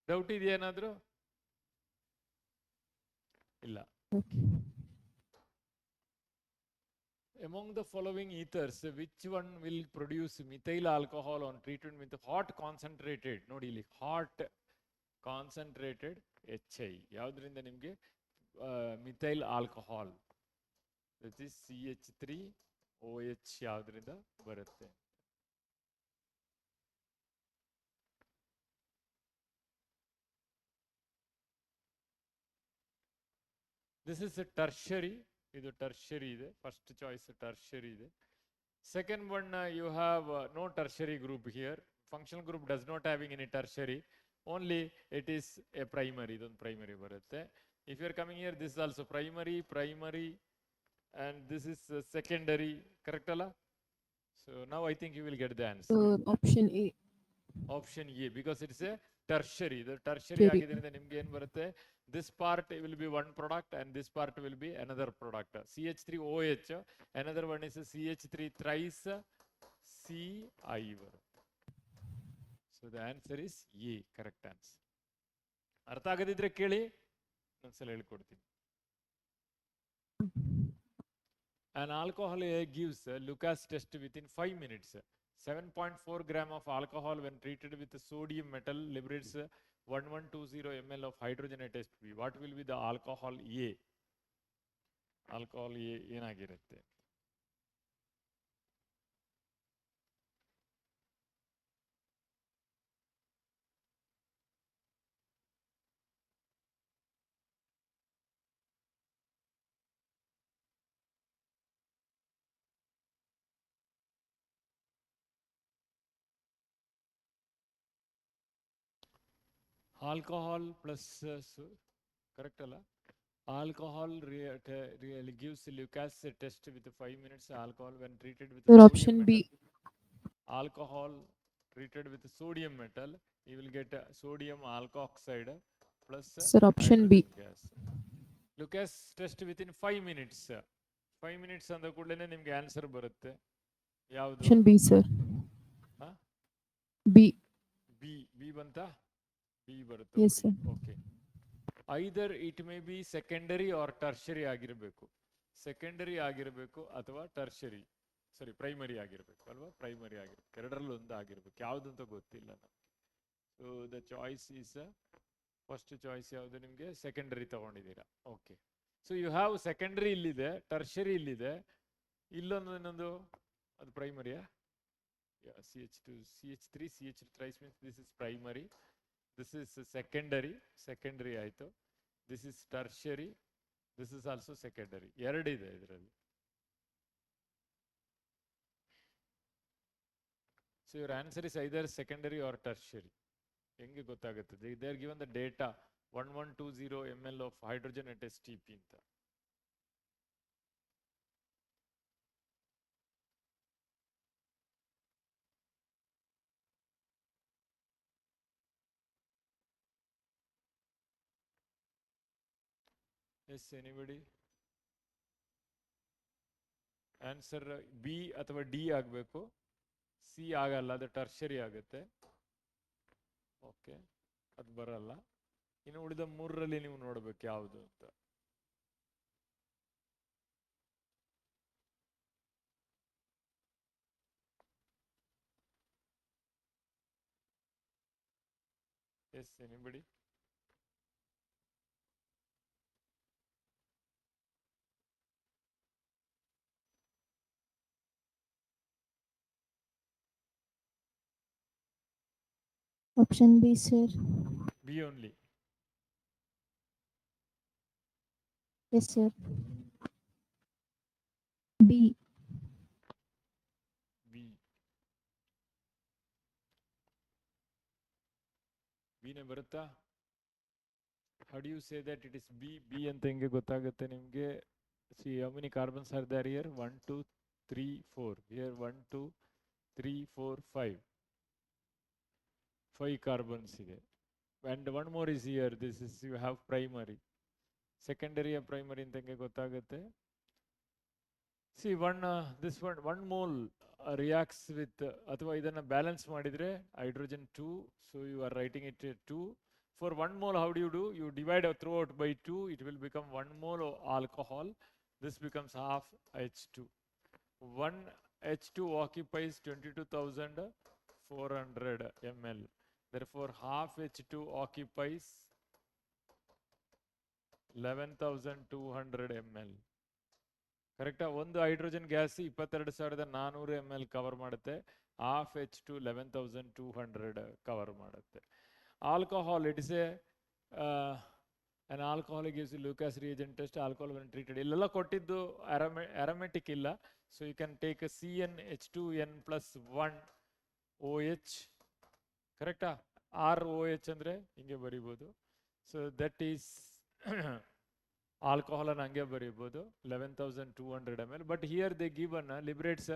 Doubt ಇದೆಯಾ ಏನಾದ್ರು? ಇಲ್ಲ. Among the following ethers, which one will produce methyl alcohol on treatment with hot concentrated, ನೋಡಿ ಇಲ್ಲಿ hot concentrated HI, ಯಾವುದರಿಂದ ನಿಮಗೆ methyl alcohol, that is CH3OH, ಯಾವುದರಿಂದ ಬರುತ್ತೆ? This is tertiary, ಇದು ಟರ್ಷರಿ ಇದೆ, ಫಸ್ಟ್ ಚಾಯ್ಸ್ ಟರ್ಷರಿ ಇದೆ. Second one you have no tertiary group here, functional group does not having any tertiary, only it is a primary, ಇದೊಂದು primary ಬರುತ್ತೆ. If you are coming here, this is also primary, and this is secondary, correct alla? So now I think you will get the answer. Option A. Option A, because it's a tertiary. The tertiary Tertiary. ಆಗಿದ್ರಿಂದ ನಿಮ್ಗೆ ಏನು ಬರುತ್ತೆ? This part will be one product and this part will be another product. CH3OH, another one is CH3 thrice CI ಬರುತ್ತೆ. So the answer is A, correct answer. ಅರ್ಥ ಆಗದಿದ್ರೆ ಕೇಳಿ, ಒಂದ್ಸಲ ಹೇಳ್ಕೊಡ್ತೀನಿ. An alcohol gives Lucas test within 5 minutes. 7.4 gram of alcohol when treated with sodium metal liberates 1120 ml of hydrogen at test B. What will be the alcohol A? Alcohol A ಏನಾಗಿರುತ್ತೆ? Alcohol plus correct ಅಲ್ಲ? Alcohol really gives Lucas a test with 5 minutes alcohol when treated with Sir, sodium option metal. B. Alcohol treated with sodium metal, you will get sodium alkoxide plus Sir, option B. hydrogen gas. Lucas test within 5 minutes. 5 minutes ಅಂದ ಕೂಡಲೇ ನಿಮ್ಗೆ answer ಬರುತ್ತೆ. ಯಾವುದು? Option B, sir. ಹಾ? B. B ಬಂತ? B ಬರುತ್ತೆ. Yes, sir. Okay. Either it may be secondary or tertiary ಆಗಿರಬೇಕು. Secondary ಆಗಿರಬೇಕು ಅಥವಾ ಟರ್ಷರಿ, ಸಾರಿ ಪ್ರೈಮರಿ ಆಗಿರಬೇಕು ಅಲ್ವಾ? ಪ್ರೈಮರಿ ಆಗಿರ್ಬೇಕು, ಎರಡರಲ್ಲೂ ಒಂದು ಆಗಿರ್ಬೇಕು. ಯಾವುದು ಅಂತ ಗೊತ್ತಿಲ್ಲ ನಮಗೆ. So the choice is, first choice ಯಾವುದು ನಿಮಗೆ? ಸೆಕೆಂಡರಿ ತಗೊಂಡಿದ್ದೀರಾ. Okay. So you have secondary ಇಲ್ಲಿದೆ, ಟರ್ಷರಿ ಇಲ್ಲಿದೆ, ಇಲ್ಲೊಂದು ಇನ್ನೊಂದು ಅದು ಪ್ರೈಮರಿಯಾ? CH2, CH3, CH3 thrice means this is primary. This is secondary ಆಯಿತು. This is tertiary, this is also secondary. ಎರಡಿದೆ ಇದರಲ್ಲಿ. So your answer is either secondary or tertiary. ಹೆಂಗೆ ಗೊತ್ತಾಗುತ್ತದೆ? They are given the data 1120 ml of hydrogen at STP ಅಂತ. Yes, anybody? Answer B ಅಥವಾ D ಆಗಬೇಕು. C ಆಗಲ್ಲ, ಅದು tertiary ಆಗುತ್ತೆ. ಓಕೆ, ಅದು ಬರಲ್ಲ. ಇನ್ನು ಉಳಿದ ಮೂರರಲ್ಲಿ ನೀವು ನೋಡ್ಬೇಕು ಯಾವುದು ಅಂತ. Yes, anybody? Option B, sir. B only? Yes, sir. B. B. ಬಿನೇ ಬರುತ್ತಾ? How do you say that it is B? B ಅಂತ ಹೆಂಗೆ ಗೊತ್ತಾಗುತ್ತೆ ನಿಮಗೆ? See, how many carbons are there here? 1 2 3 4. Here 1 2 3 4 5. 5 carbons ಇದೆ. And one more is here. This is, you have primary. Secondary and primary ಅಂತ ಹೆಂಗೆ ಗೊತ್ತಾಗುತ್ತೆ? See, one mole reacts with, ಅಥವಾ ಇದನ್ನ ಬ್ಯಾಲೆನ್ಸ್ ಮಾಡಿದ್ರೆ hydrogen 2, so you are writing it 2. For 1 mole, how do you do? You divide throughout by 2, it will become 1 mole of alcohol. This becomes half H2. 1 H2 occupies 22,400 ml. Therefore, half H2 occupies 11,200 ml. ಕರೆಕ್ಟಾ? ಒಂದು hydrogen gas 22,400 ml cover ಮಾಡುತ್ತೆ. Half H2 11,200 cover ಮಾಡುತ್ತೆ. Alcohol, it is an alcohol gives you Lucas reagent test, alcohol when treated. ಇಲ್ಲೆಲ್ಲ ಕೊಟ್ಟಿದ್ದು aromatic ಇಲ್ಲ. So you can take a CnH2n plus 1 OH. ಕರೆಕ್ಟಾ? ROH ಅಂದರೆ ಹಿಂಗೆ ಬರಿಬೋದು. ಸೊ ದಟ್ ಈಸ್ ಆಲ್ಕೋಹಾಲ್ ಅನ್ನು ಹಂಗೆ ಬರೀಬೋದು, 11,200 ml. But here they given liberates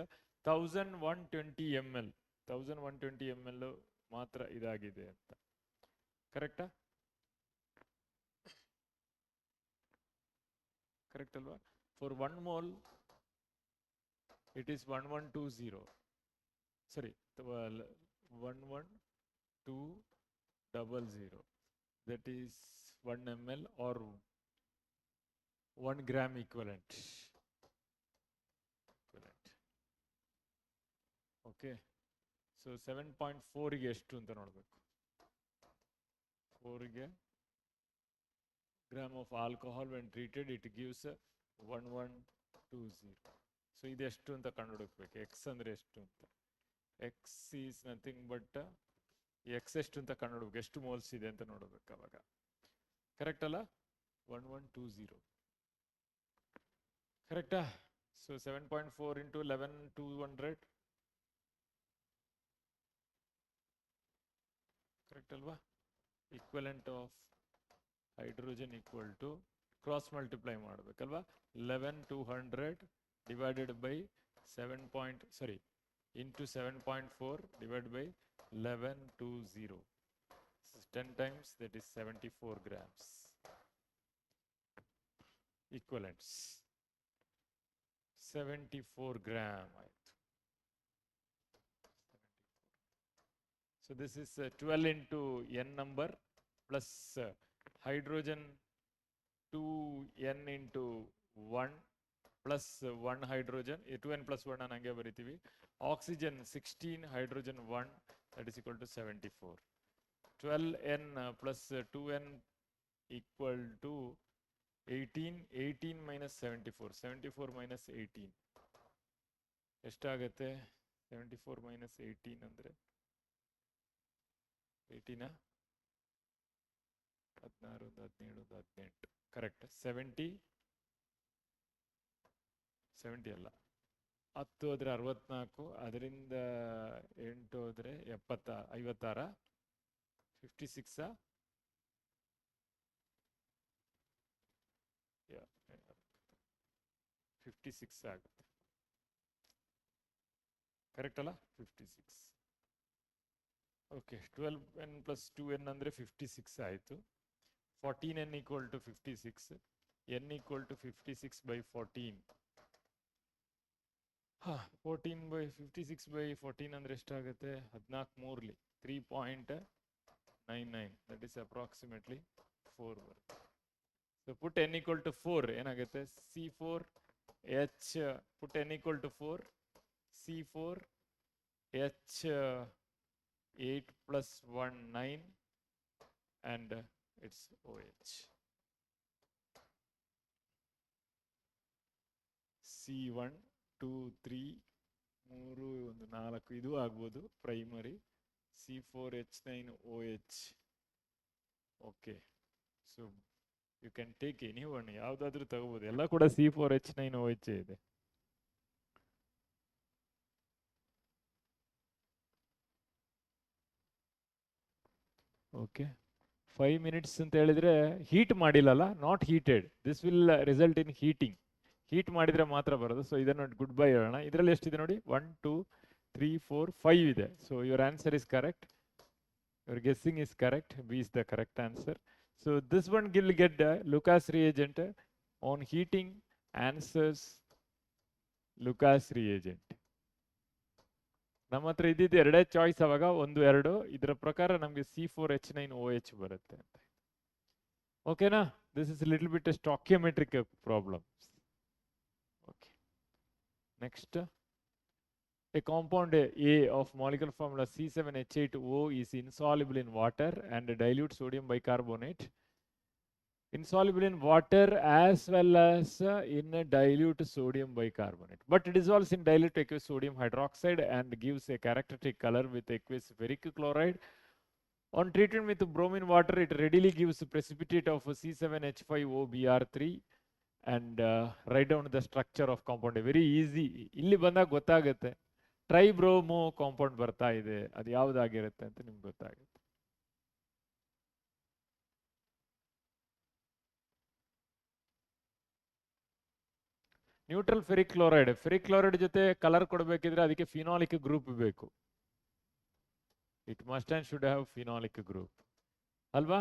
1120 ml. 1120 ml ಮಾತ್ರ ಇದಾಗಿದೆ ಅಂತ. ಕರೆಕ್ಟಾ? ಕರೆಕ್ಟ್ ಅಲ್ವಾ? For 1 mole it is 1120. Sorry, 11200. That is 1 ml or 1 gram equivalent. Okay. So 7.4 ಗೆ ಎಷ್ಟು ಅಂತ ನೋಡಬೇಕು. 4 ಗೆ gram of alcohol when treated it gives 1120. So ಇದು ಎಷ್ಟು ಅಂತ ಕಂಡುಹುಡುಕ್ಬೇಕು. ಎಕ್ಸ್ ಅಂದ್ರೆ ಎಷ್ಟು ಅಂತ. X is nothing but X ಎಷ್ಟು ಅಂತ ಕಂಡುಹುಡುಕ್ಬೇಕು. ಎಷ್ಟು ಮೋಲ್ಸ್ ಇದೆ ಅಂತ ನೋಡಬೇಕು ಅವಾಗ. ಕರೆಕ್ಟ್ ಅಲ್ಲ? 1120. ಕರೆಕ್ಟಾ? ಸೊ 7.4 into 11,200. ಕರೆಕ್ಟ್ ಅಲ್ವಾ? Equivalent of hydrogen equal to cross multiply ಮಾಡಬೇಕಲ್ವಾ? 11,200 divided by 7. Into 7.4 divided by 1120. 10 times, that is 74 grams. Equivalents. 74 gram. So this is 12 into n number plus hydrogen 2n into 1 plus 1 hydrogen, 2n plus 1 and hage baritivi. Oxygen 16, hydrogen 1, that is equal to 74. 12n plus 2n equal to 18. 18 minus 74. 74 minus 18. ಎಷ್ಟಾಗುತ್ತೆ? 74 minus 18 ಅಂದ್ರೆ 18 16 17 18. Correct. 70 ಅಲ್ಲ, 10 ಹೋದ್ರೆ 64, ಅದರಿಂದ 8 ಹೋದ್ರೆ 56. 56 56 ಆಗುತ್ತೆ. Correct ಅಲ್ಲ? 56. Okay. 12n plus 2n ಅಂದ್ರೆ 56 ಆಯಿತು. 14n equal to 56. n equal to 56 by 14. 14 by 56 by 14 ಅಂದ್ರೆ ಎಷ್ಟಾಗುತ್ತೆ? 14 3.99. That is approximately 4 ಬರುತ್ತೆ. So put n equal to 4 ಏನಾಗುತ್ತೆ? C4H. put n equal to 4. C4H 8 plus 1 9 and it's OH. C1 2 3 3 ಒಂದು 4 ಇದು ಆಗ್ಬೋದು primary. C4H9OH. Okay. So you can take any one, ಯಾವುದಾದ್ರೂ ತಗೋಬೋದು. ಎಲ್ಲ ಕೂಡ C4H9OH ಇದೆ. ಓಕೆ. 5 minutes ಅಂತ ಹೇಳಿದ್ರೆ ಹೀಟ್ ಮಾಡಿಲ್ಲಲ್ಲ, not heated. This will result in heating. Heat ಮಾಡಿದ್ರೆ ಮಾತ್ರ ಬರೋದು. ಸೊ ಇದನ್ನು ಗುಡ್ ಬೈ ಹೇಳೋಣ. ಇದರಲ್ಲಿ ಎಷ್ಟಿದೆ ನೋಡಿ? 1 2 3 4 5 ಇದೆ. So your answer is correct. Your guessing is correct. B is the correct answer. So this one Gill get Lucas reagent on heating. Answers Lucas reagent. ನಮ್ಮ ಹತ್ರ ಇದ್ದಿದ್ದು ಎರಡೇ ಚಾಯ್ಸ್. ಅವಾಗ 1 2 ಇದರ ಪ್ರಕಾರ ನಮಗೆ C4H9OH ಬರುತ್ತೆ ಅಂತ. ಓಕೆನಾ? This is little bit stoichiometric problem. Okay. Next, a compound A of molecular formula C7H8O is insoluble in water and dilute sodium bicarbonate. Insoluble in water as well as in dilute sodium bicarbonate, but it dissolves in dilute aqueous sodium hydroxide and gives a characteristic color with aqueous ferric chloride. On treatment with bromine water, it readily gives precipitate of C7H5OBr3. and write down the structure of compound. Very easy. ಇಲ್ಲಿ ಬಂದಾಗ ಗೊತ್ತಾಗುತ್ತೆ ಟ್ರೈಬ್ರೋಮೋ compound ಬರ್ತಾ ಇದೆ, ಅದು ಯಾವುದಾಗಿರುತ್ತೆ ಅಂತ ನಿಮ್ಗೆ ಗೊತ್ತಾಗುತ್ತೆ. Neutral ferric chloride. Ferric chloride ಜೊತೆ ಕಲರ್ ಕೊಡಬೇಕಿದ್ರೆ ಅದಕ್ಕೆ ಫಿನಾಲಿಕ್ ಗ್ರೂಪ್ ಬೇಕು. It must and should have phenolic group ಅಲ್ವಾ.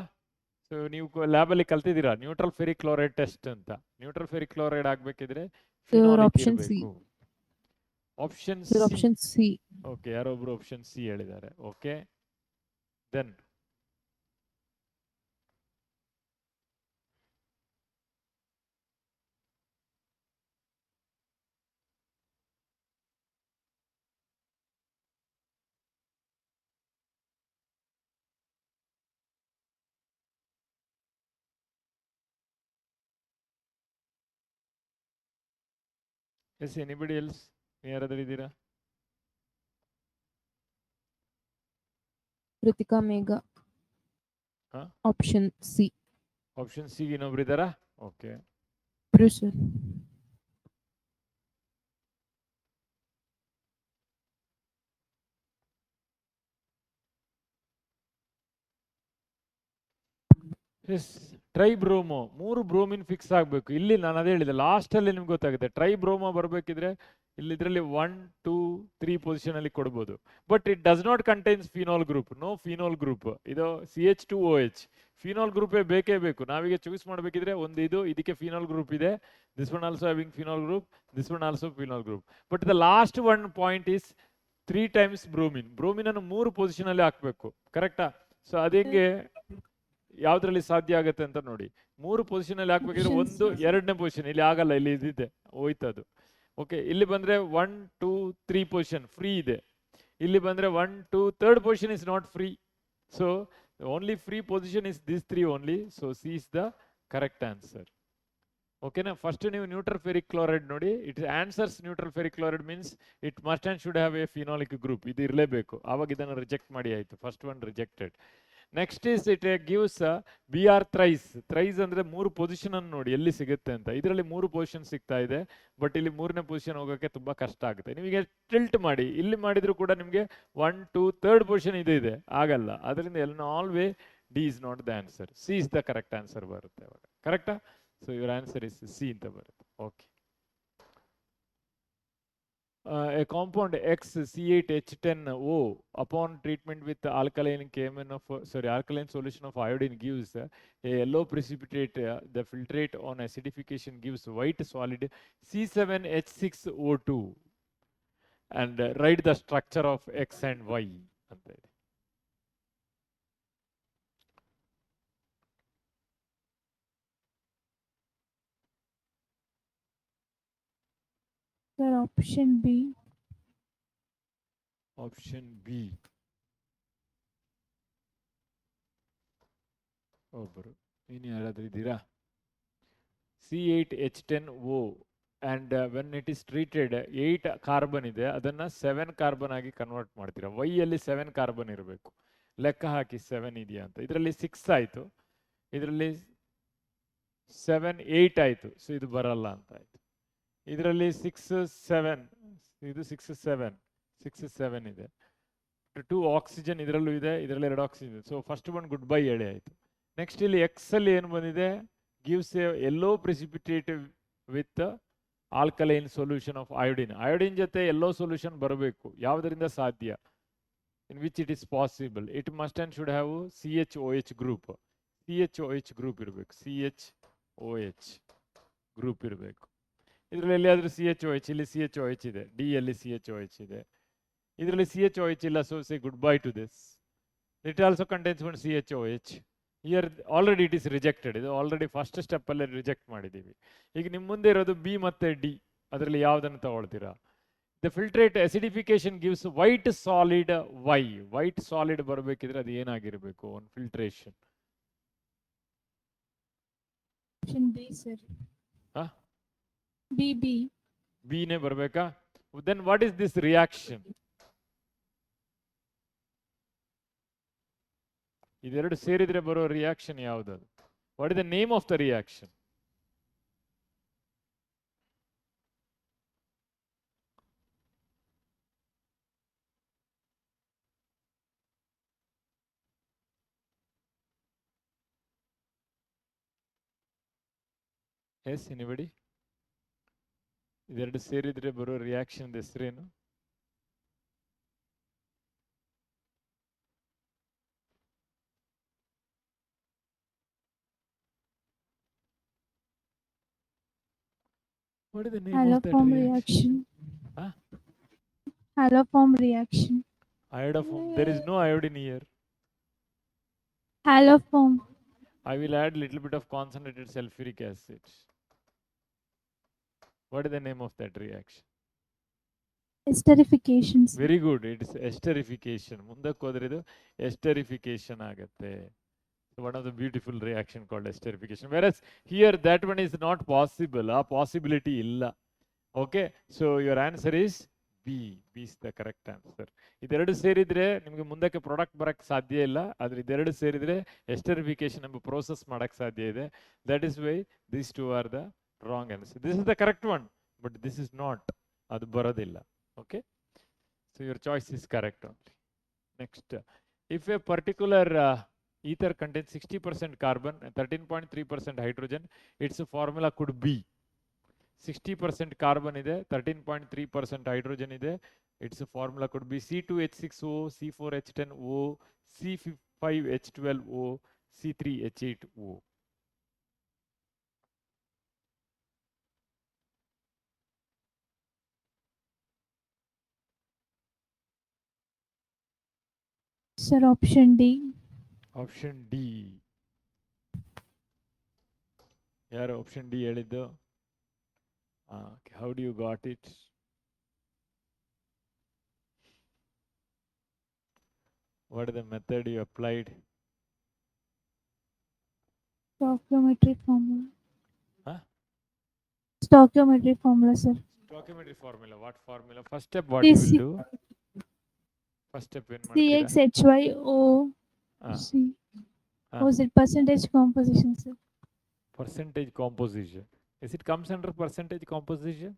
ಸೊ ನೀವು ಲ್ಯಾಬಲ್ಲಿ ಕಲ್ತಿದ್ದೀರಾ ನ್ಯೂಟ್ರಲ್ ಫೆರಿಕ್ ಕ್ಲೋರೈಡ್ ಟೆಸ್ಟ್ ಅಂತ. ನ್ಯೂಟ್ರಲ್ ಫೆರಿಕ್ ಕ್ಲೋರೈಡ್ ಆಗಬೇಕಿದ್ರೆ ಫಿನಾಲಿಕ್ option C. ಇರಬೇಕು. Option Sir, C. option C. Okay, ಯಾರೊಬ್ರು ಆಪ್ಷನ್ ಸಿ ಹೇಳಿದ್ದಾರೆ. Okay, then yes anybody else, ಯಾರಾದ್ರೂ ಇದ್ದೀರಾ? Ritika Megha. Huh? Option C. Option C ಇನ್ನೊಬ್ರು ಇದ್ದಾರಾ? Okay, Bruce. S, ಟ್ರೈಬ್ರೋಮೋ 3 bromine fix ಆಗಬೇಕು. ಇಲ್ಲಿ ನಾನು ಅದೇ ಹೇಳಿದೆ ಲಾಸ್ಟಲ್ಲಿ ನಿಮ್ಗೆ ಗೊತ್ತಾಗುತ್ತೆ. ಟ್ರೈಬ್ರೋಮೋ ಬರಬೇಕಿದ್ರೆ ಇಲ್ಲಿ ಇದರಲ್ಲಿ 1, 2, 3 ಪೊಸಿಷನ್ ಅಲ್ಲಿ ಕೊಡ್ಬೋದು. But it does not contains phenol group. No phenol group. ಇದು CH2OH ಫಿನಾಲ್ ಗ್ರೂಪೇ ಬೇಕೇ ಬೇಕು. ನಾವೀಗ ಚೂಸ್ ಮಾಡಬೇಕಿದ್ರೆ ಒಂದು ಇದಕ್ಕೆ ಫಿನಾಲ್ ಗ್ರೂಪ್ ಇದೆ. This one also having phenol group, this one also phenol group. But the last one point is 3 times bromine. Bromine ಅನ್ನು 3 position ಅಲ್ಲಿ ಹಾಕ್ಬೇಕು. ಕರೆಕ್ಟಾ? ಸೊ ಅದೇಗೆ ಯಾವ್ದ್ರಲ್ಲಿ ಸಾಧ್ಯ ಆಗುತ್ತೆ ಅಂತ ನೋಡಿ. 3 ಪೊಸಿಷನ್ ಅಲ್ಲಿ ಹಾಕ್ಬೇಕಿದ್ರೆ ಒಂದು 2ನೇ ಪೊಸಿಷನ್ ಇಲ್ಲಿ ಆಗಲ್ಲ, ಇಲ್ಲಿ ಇದಿದೆ ಹೋಯ್ತದು. ಓಕೆ, ಇಲ್ಲಿ ಬಂದ್ರೆ 1, 2, 3 ಪೊಸಿಷನ್ ಫ್ರೀ ಇದೆ. ಇಲ್ಲಿ ಬಂದ್ರೆ 1, 2, 3rd position is not free. So only free position is this 3 only. So C is the correct answer. ಓಕೆನಾ? ಫಸ್ಟ್ ನೀವು ನ್ಯೂಟ್ರಲ್ ಫೆರಿಕ್ ಕ್ಲೋರೈಡ್ ನೋಡಿ. It answers neutral ferric chloride means it must and should have A phenolic group. ಇದು ಇರಲೇಬೇಕು. ಆವಾಗ ಇದನ್ನು reject ಮಾಡಿ ಆಯಿತು. First one rejected. Next is it gives BR thrice. Thrice ಅಂದ್ರೆ 3 ಪೊಸಿಷನ್ ಅನ್ನು ನೋಡಿ ಎಲ್ಲಿ ಸಿಗುತ್ತೆ ಅಂತ. ಇದರಲ್ಲಿ 3 ಪೊಸಿಷನ್ ಸಿಗ್ತಾ ಇದೆ. ಬಟ್ ಇಲ್ಲಿ 3ನೇ ಪೊಸಿಷನ್ ಹೋಗೋಕ್ಕೆ ತುಂಬಾ ಕಷ್ಟ ಆಗುತ್ತೆ. ನಿಮಗೆ ಟಿಲ್ಟ್ ಮಾಡಿ ಇಲ್ಲಿ ಮಾಡಿದ್ರು ಕೂಡ ನಿಮಗೆ 1, 2, 3rd ಪೊಸಿಷನ್ ಇದೆ ಆಗಲ್ಲ. ಅದರಿಂದ ಆಲ್ವೇ D is not the answer. C is the correct answer ಬರುತ್ತೆ ಅವಾಗ. ಕರೆಕ್ಟಾ? So your answer is C ಅಂತ ಬರುತ್ತೆ. Okay, a compound XC8H10O upon treatment with alkaline alkaline solution of iodine gives a yellow precipitate. The filtrate on acidification gives white solid C7H6O2. And write the structure of X and Y ಅಂತ ಇದೆ. Sir, option B. Option B. ಒಬ್ಬರು ಇನ್ನು ಯಾರಾದ್ರೂ ಇದ್ದೀರಾ? C8H10O and when it is treated 8 carbon ಇದೆ, ಅದನ್ನ 7 carbon ಆಗಿ convert ಮಾಡ್ತೀರಾ. Y ಅಲ್ಲಿ 7 ಕಾರ್ಬನ್ ಇರಬೇಕು. ಲೆಕ್ಕ ಹಾಕಿ 7 ಇದೆಯಾ ಅಂತ. ಇದರಲ್ಲಿ 6 ಆಯ್ತು, ಇದರಲ್ಲಿ 7, 8 ಆಯ್ತು. ಸೊ ಇದು ಬರಲ್ಲ ಅಂತ ಆಯ್ತು. ಇದರಲ್ಲಿ 6, 7, ಇದು 6, 7, 6, 7 ಇದೆ. 2 ಆಕ್ಸಿಜನ್ ಇದರಲ್ಲೂ ಇದೆ, ಇದರಲ್ಲಿ 2 ಆಕ್ಸಿಜನ್ ಇದೆ. So first one good bye ಹೇಳಿ ಆಯ್ತು. ನೆಕ್ಸ್ಟ್ ಇಲ್ಲಿ ಎಕ್ಸ್ ಅಲ್ಲಿ ಏನು ಬಂದಿದೆ? Gives A yellow precipitate with alkaline solution of iodine. Iodine ಜೊತೆ ಯೆಲ್ಲೋ ಸೊಲ್ಯೂಷನ್ ಬರಬೇಕು. ಯಾವುದರಿಂದ ಸಾಧ್ಯ? In which it is possible? It must and should have CHOH group. CHOH group ಇರಬೇಕು. CHOH ಗ್ರೂಪ್ ಇರಬೇಕು. ಇದರಲ್ಲಿ ಎಲ್ಲಿಯಾದ್ರೂ CHOH, ಇಲ್ಲಿ CHOH ಇದೆ. ಡಿ ಅಲ್ಲಿ CHOH ಇದೆ, ಇದರಲ್ಲಿ CHOH ಇಲ್ಲ. So say goodbye to this. It also contains one CHOH. Here already it is rejected. ಇದು ಆಲ್ರೆಡಿ ಫಸ್ಟ್ ಸ್ಟೆಪ್ ಅಲ್ಲೇ ರಿಜೆಕ್ಟ್ ಮಾಡಿದ್ದೀವಿ. ಈಗ ನಿಮ್ಮ ಮುಂದೆ ಇರೋದು ಬಿ ಮತ್ತೆ ಡಿ. ಅದರಲ್ಲಿ ಯಾವುದನ್ನು ತಗೊಳ್ತೀರಾ? The filtrate acidification gives white solid Y. White solid ಬರಬೇಕಿದ್ರೆ ಅದು ಏನಾಗಿರಬೇಕು? ಒಂದು filtration. Option B, sir. Huh? B. ಬಿನೇ ಬರಬೇಕಾ? Then what is this reaction? ಇದೆರಡು ಸೇರಿದ್ರೆ ಬರೋ ರಿಯಾಕ್ಷನ್ ಯಾವುದದು? What is the name of the reaction? Yes anybody? ಇದೆರಡು ಸೇರಿದ್ರೆ ಬರೋ ರಿಯಾಕ್ಷನ್ ಹೆಸರೇನು? What is the name of that Haloform reaction? reaction. Huh? Haloform reaction. Iodoform. There is no iodine here. Haloform. I will add little bit of concentrated sulfuric acid. What is the name of that reaction? Esterification, sir. Very good. It's esterification. ಮುಂದಕ್ಕೆ ಹೋದ್ರೆ ಇದು esterification ಆಗುತ್ತೆ. So one of the beautiful reaction called esterification. Whereas here that one is not possible. A possibility illa. Okay. So your answer is B. B is the correct answer. ಇದೆರಡು ಸೇರಿದ್ರೆ ನಿಮಗೆ ಮುಂದಕ್ಕೆ product ಬರಕ್ಕೆ ಸಾಧ್ಯ ಇಲ್ಲ. ಆದ್ರೆ ಇದೆರಡು ಸೇರಿದ್ರೆ esterification ಎಂಬ ಪ್ರೋಸೆಸ್ ಮಾಡಕ್ಕೆ ಸಾಧ್ಯ ಇದೆ. That is why these two are the wrong answer. This is the correct one, but this is not. ಅದು ಬರೋದಿಲ್ಲ. Okay. So your choice is correct only. Next, if a particular ether contains 60% carbon and 13.3% hydrogen, its formula could be 60% carbon ide, 13.3% hydrogen ide, its formula could be C2H6O, C4H10O, C5H12O, C3H8O. Sir, option D. Option D. ಯಾರು option D ಹೇಳಿದ್ದು? How do you got it? What is the method you applied? Stoichiometry formula. Huh? Stoichiometry formula, sir. Stoichiometry formula. What formula? First step what you This will do? First step ಏನು ಮಾಡ್ತೀರಾ? CXHYO. C. Ah. Was it percentage composition, sir? Percentage composition. Is it comes under percentage composition?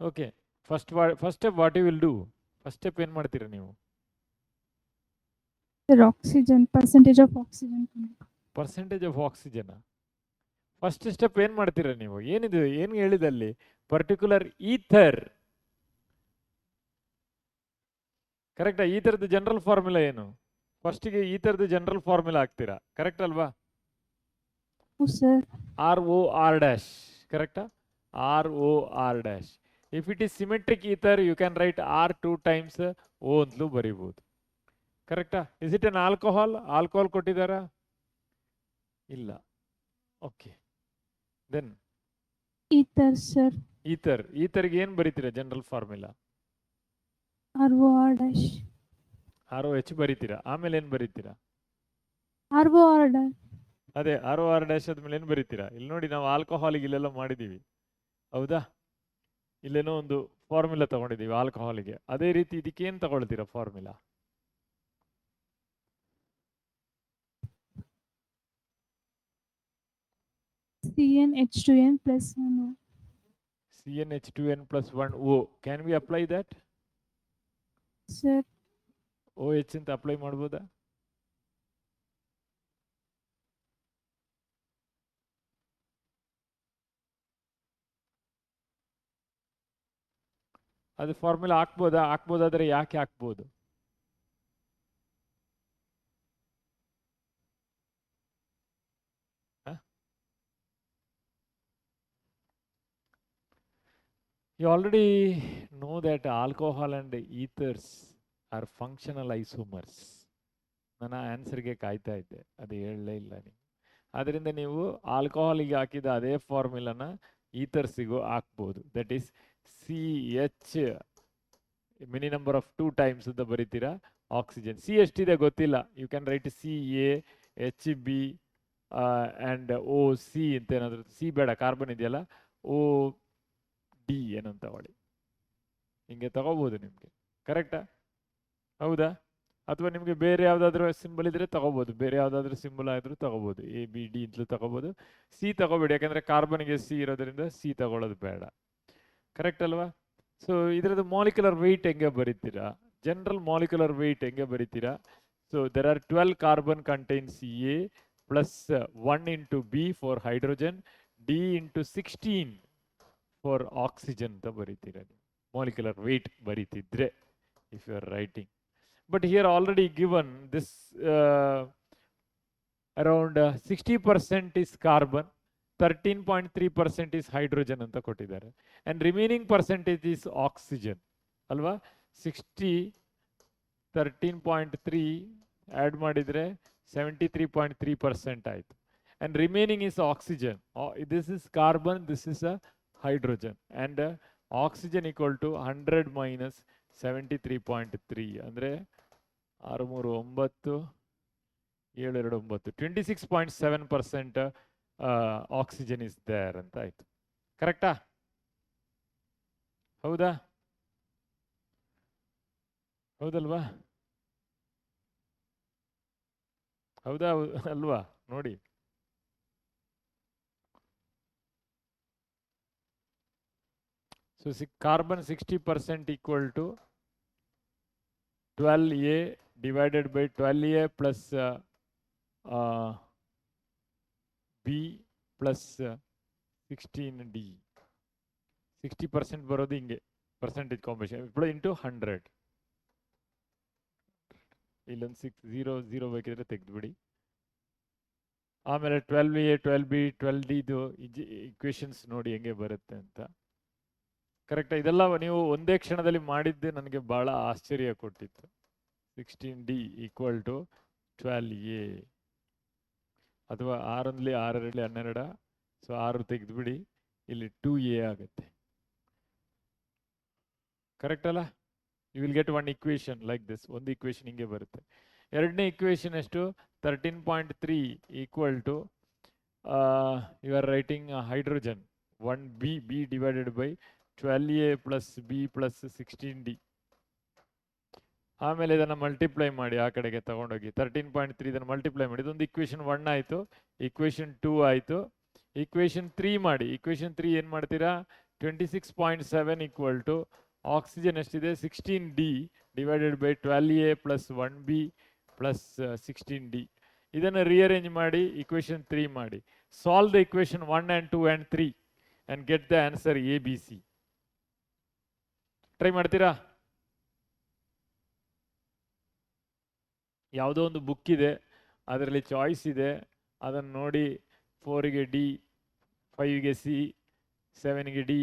Okay. First step what you will do? First step ಏನು ಮಾಡ್ತೀರಾ ನೀವು? Sir, oxygen. Percentage of oxygen. Percentage of oxygen. First step ಏನು ಮಾಡ್ತೀರಾ ನೀವು? ಏನಿದು ಏನು ಹೇಳಿದಲ್ಲಿ? Particular ether. ಕರೆಕ್ಟಾ? ಈ ಥರದ್ದು ಜನರಲ್ ಫಾರ್ಮುಲಾ ಏನು? ಫಸ್ಟಿಗೆ ಈ ಥರದ್ದು ಜನರಲ್ ಫಾರ್ಮುಲಾ ಹಾಕ್ತೀರಾ, ಕರೆಕ್ಟ್ ಅಲ್ವಾ? ಆರ್ ಓ ಆರ್ ಡ್ಯಾಶ್, ಕರೆಕ್ಟಾ? R O R dash. If it is symmetric ether you can write R 2 times O ಅಂತಲೂ ಬರೀಬಹುದು, ಕರೆಕ್ಟಾ? Is it an alcohol? Alcohol ಕೊಟ್ಟಿದ್ದಾರಾ? ಇಲ್ಲ. Okay, then Ether, sir. ಈಥರ್ಗೆ ಏನು ಬರೀತೀರಾ general formula? ROR dash. R O H ಬರೀತೀರಾ, ಆಮೇಲೆ ಏನು ಬರೀತೀರಾ? ROR dash. ಅದೇ ಆರ್ ಓ ಆರ್ ಡ್ಯಾಶ್ ಆದ್ಮೇಲೆ ಏನು ಬರೀತೀರಾ? ಇಲ್ಲಿ ನೋಡಿ, ನಾವು ಆಲ್ಕೋಹಾಲಿಗೆ ಇಲ್ಲೆಲ್ಲ ಮಾಡಿದ್ದೀವಿ, ಹೌದಾ? ಇಲ್ಲೇನೋ ಒಂದು ಫಾರ್ಮುಲಾ ತಗೊಂಡಿದ್ದೀವಿ ಆಲ್ಕೋಹಾಲಿಗೆ. ಅದೇ ರೀತಿ ಇದಕ್ಕೆ ಏನು ತಗೊಳ್ತೀರಾ formula? CnH2n plus 1O. CnH2n plus 1O. Can we apply that? Sir. OH ಅಂತ ಅಪ್ಲೈ ಮಾಡ್ಬೋದಾ? ಅದು ಫಾರ್ಮುಲಾ ಹಾಕ್ಬೋದಾ? ಹಾಕ್ಬೋದಾದ್ರೆ ಯಾಕೆ ಹಾಕ್ಬೋದು? You already know that alcohol and ethers are functional isomers. ನನ್ನ ಆನ್ಸರ್ಗೆ ಕಾಯ್ತಾ ಇದ್ದೆ, ಅದು ಹೇಳಲೇ ಇಲ್ಲ ನೀವು. ಅದರಿಂದ ನೀವು ಆಲ್ಕೋಹಾಲಿಗೆ ಹಾಕಿದ ಅದೇ ಫಾರ್ಮುಲಾನ ಈಥರ್ಸಿಗೂ ಹಾಕ್ಬೋದು. That is CH mini number of 2 times ಅಂತ ಬರೀತೀರಾ. ಆಕ್ಸಿಜನ್ ಸಿ ಎಷ್ಟಿದೆ ಗೊತ್ತಿಲ್ಲ, you can write CaHb and OC ಅಂತ ಏನಾದರೂ. ಸಿ ಬೇಡ, ಕಾರ್ಬನ್ ಇದೆಯಲ್ಲ, OD ಏನಂತ ತಗೊಳ್ಳಿ, ಹಿಂಗೆ ತಗೋಬೋದು ನಿಮಗೆ, ಕರೆಕ್ಟಾ? ಹೌದಾ? ಅಥವಾ ನಿಮಗೆ ಬೇರೆ ಯಾವುದಾದ್ರೂ ಸಿಂಬಲ್ ಇದ್ರೆ ತಗೋಬೋದು, ಬೇರೆ ಯಾವುದಾದ್ರೂ ಸಿಂಬಲ್ ಆದರೂ ತಗೋಬೋದು, ABD ಅಂತಲೂ ತಗೋಬೋದು. ಸಿ ತಗೋಬೇಡಿ, ಯಾಕಂದರೆ ಕಾರ್ಬನ್ಗೆ ಸಿ ಇರೋದ್ರಿಂದ ಸಿ ತಗೊಳ್ಳೋದು ಬೇಡ, ಕರೆಕ್ಟ್ ಅಲ್ವಾ? ಸೊ ಇದರದ್ದು ಮಾಲಿಕ್ಯುಲರ್ ವೆಯ್ಟ್ ಹೆಂಗೆ ಬರೀತೀರಾ? ಜನರಲ್ ಮಾಲಿಕ್ಯುಲರ್ ವೆಯ್ಟ್ ಹೆಂಗೆ ಬರೀತೀರಾ? So there are 12 carbon contains A plus 1 into B for hydrogen, D into 16 for oxygen ಅಂತ ಬರೀತೀರಾ ನೀವು, ಮಾಲಿಕ್ಯುಲರ್ ವೆಯ್ಟ್ ಬರೀತಿದ್ರೆ, if you are writing. but here already given this around 60% is carbon, 13.3% is hydrogen ಅಂತ ಕೊಟ್ಟಿದ್ದಾರೆ, and remaining percentage is oxygen ಅಲ್ವಾ. 60 13.3 add ಮಾಡಿದರೆ 73.3% ಆಯಿತು, and remaining is oxygen. This is carbon, this is a hydrogen, and oxygen equal to 100 minus 73.3 ಅಂದರೆ 639 729 26.7% oxygen is there ಅಂತ ಆಯ್ತು. ಕರೆಕ್ಟಾ? ಹೌದಾ? ಹೌದಲ್ವಾ? ಹೌದಾ ಅಲ್ವಾ? ನೋಡಿ, so carbon 60% equal to 12A divided by 12A plus B plus 16D. 60% ಬರೋದು ಹಿಂಗೆ ಪರ್ಸೆಂಟೇಜ್ ಕಾಂಬಿನೇಷನ್ ఇప్పుడు ಇಂಟು 100. ಇಲ್ಲೊಂದು 6 0 ಬೇಕಿದ್ರೆ ತೆಗೆದುಬಿಡಿ. ಆಮೇಲೆ 12A 12B 12D ಇದು ಇಕ್ವೇಶನ್ಸ್ ನೋಡಿ ಹೆಂಗೆ ಬರುತ್ತೆ ಅಂತ. ಕರೆಕ್ಟಾ? ಇದೆಲ್ಲ ನೀವು ಒಂದೇ ಕ್ಷಣದಲ್ಲಿ ಮಾಡಿದ್ದೆ ನನಗೆ ಬಹಳ ಆಶ್ಚರ್ಯ ಕೊಟ್ಟಿತ್ತು. 16D ಈಕ್ವಲ್ ಟು 12A, ಅಥವಾ 6 6 12, ಸೊ 6 ತೆಗೆದುಬಿಡಿ, ಇಲ್ಲಿ 2A ಆಗುತ್ತೆ. ಕರೆಕ್ಟ್ ಅಲ್ಲ? You will get one equation like this. ಒಂದು ಇಕ್ವೇಶನ್ ಹಿಂಗೆ ಬರುತ್ತೆ. ಎರಡನೇ ಇಕ್ವೇಶನ್ ಎಷ್ಟು? 13.3 equal to you are writing hydrogen 1B divided by 12A plus B plus 16D. ಆಮೇಲೆ ಇದನ್ನು ಮಲ್ಟಿಪ್ಲೈ ಮಾಡಿ ಆ ಕಡೆಗೆ ತಗೊಂಡೋಗಿ 13.3 ಇದನ್ನು ಮಲ್ಟಿಪ್ಲೈ ಮಾಡಿ. ಇದೊಂದು ಇಕ್ವೇಶನ್ 1 ಆಯಿತು, ಇಕ್ವೇಶನ್ 2 ಆಯಿತು, ಇಕ್ವೇಶನ್ 3 ಮಾಡಿ. ಇಕ್ವೇಶನ್ 3 ಏನು ಮಾಡ್ತೀರಾ? 26.7 ಈಕ್ವಲ್ ಟು ಆಕ್ಸಿಜನ್ ಎಷ್ಟಿದೆ? 16D divided by 12A plus 1B plus 16D. ಇದನ್ನು ರಿಅರೇಂಜ್ ಮಾಡಿ ಇಕ್ವೇಶನ್ 3 ಮಾಡಿ. Solve the equation 1 and 2 and 3 and get the answer ABC. Try ಮಾಡ್ತೀರಾ? ಯಾವುದೋ ಒಂದು ಬುಕ್ ಇದೆ, ಅದರಲ್ಲಿ ಚಾಯ್ಸ್ ಇದೆ, ಅದನ್ನು ನೋಡಿ 4ಗೆ D, 5ಗೆ C, 7ಗೆ D,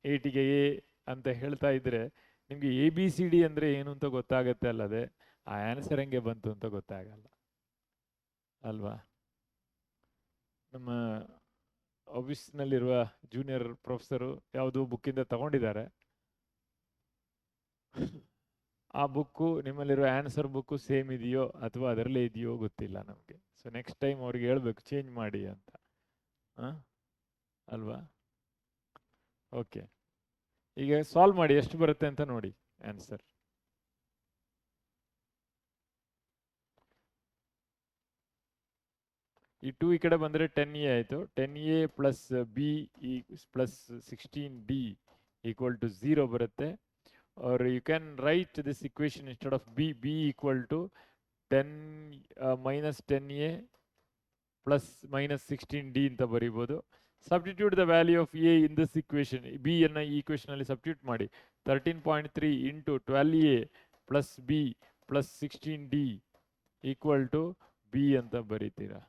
8ಗೆ A ಅಂತ ಹೇಳ್ತಾ ಇದ್ರೆ ನಿಮಗೆ ABCD ಅಂದರೆ ಏನು ಅಂತ ಗೊತ್ತಾಗತ್ತೆ ಅಲ್ಲದೆ ಆ ಆನ್ಸರ್ ಹೆಂಗೆ ಬಂತು ಅಂತ ಗೊತ್ತಾಗಲ್ಲ ಅಲ್ವಾ. ನಮ್ಮ ಆಫೀಸ್ನಲ್ಲಿರುವ ಜೂನಿಯರ್ ಪ್ರೊಫೆಸರು ಯಾವುದೋ ಬುಕ್ಕಿಂದ ತಗೊಂಡಿದ್ದಾರೆ. ಆ ಬುಕ್ಕು ನಿಮ್ಮಲ್ಲಿರೋ ಆನ್ಸರ್ ಬುಕ್ಕು ಸೇಮ್ ಇದೆಯೋ ಅಥವಾ ಅದರಲ್ಲೇ ಇದೆಯೋ ಗೊತ್ತಿಲ್ಲ ನಮಗೆ. ಸೊ ನೆಕ್ಸ್ಟ್ ಟೈಮ್ ಅವ್ರಿಗೆ ಹೇಳ್ಬೇಕು ಚೇಂಜ್ ಮಾಡಿ ಅಂತ, ಅಲ್ವಾ? ಓಕೆ, ಈಗ ಸಾಲ್ವ್ ಮಾಡಿ ಎಷ್ಟು ಬರುತ್ತೆ ಅಂತ ನೋಡಿ ಆನ್ಸರ್. ಈ 2 ಈ ಕಡೆ ಬಂದರೆ 10A ಆಯಿತು. 10A plus B plus 16D equal to 0 ಬರುತ್ತೆ. or you can write this equation instead of B equal to 10 minus 10A plus minus 16D ಅಂತ ಬರೀಬೋದು. Substitute the value of A in this equation. B ಅನ್ನು ಈ equation ಅಲ್ಲಿ substitute ಮಾಡಿ. 13.3 into 12A plus B plus 16D equal to B ಅಂತ ಬರೀತೀರಾ.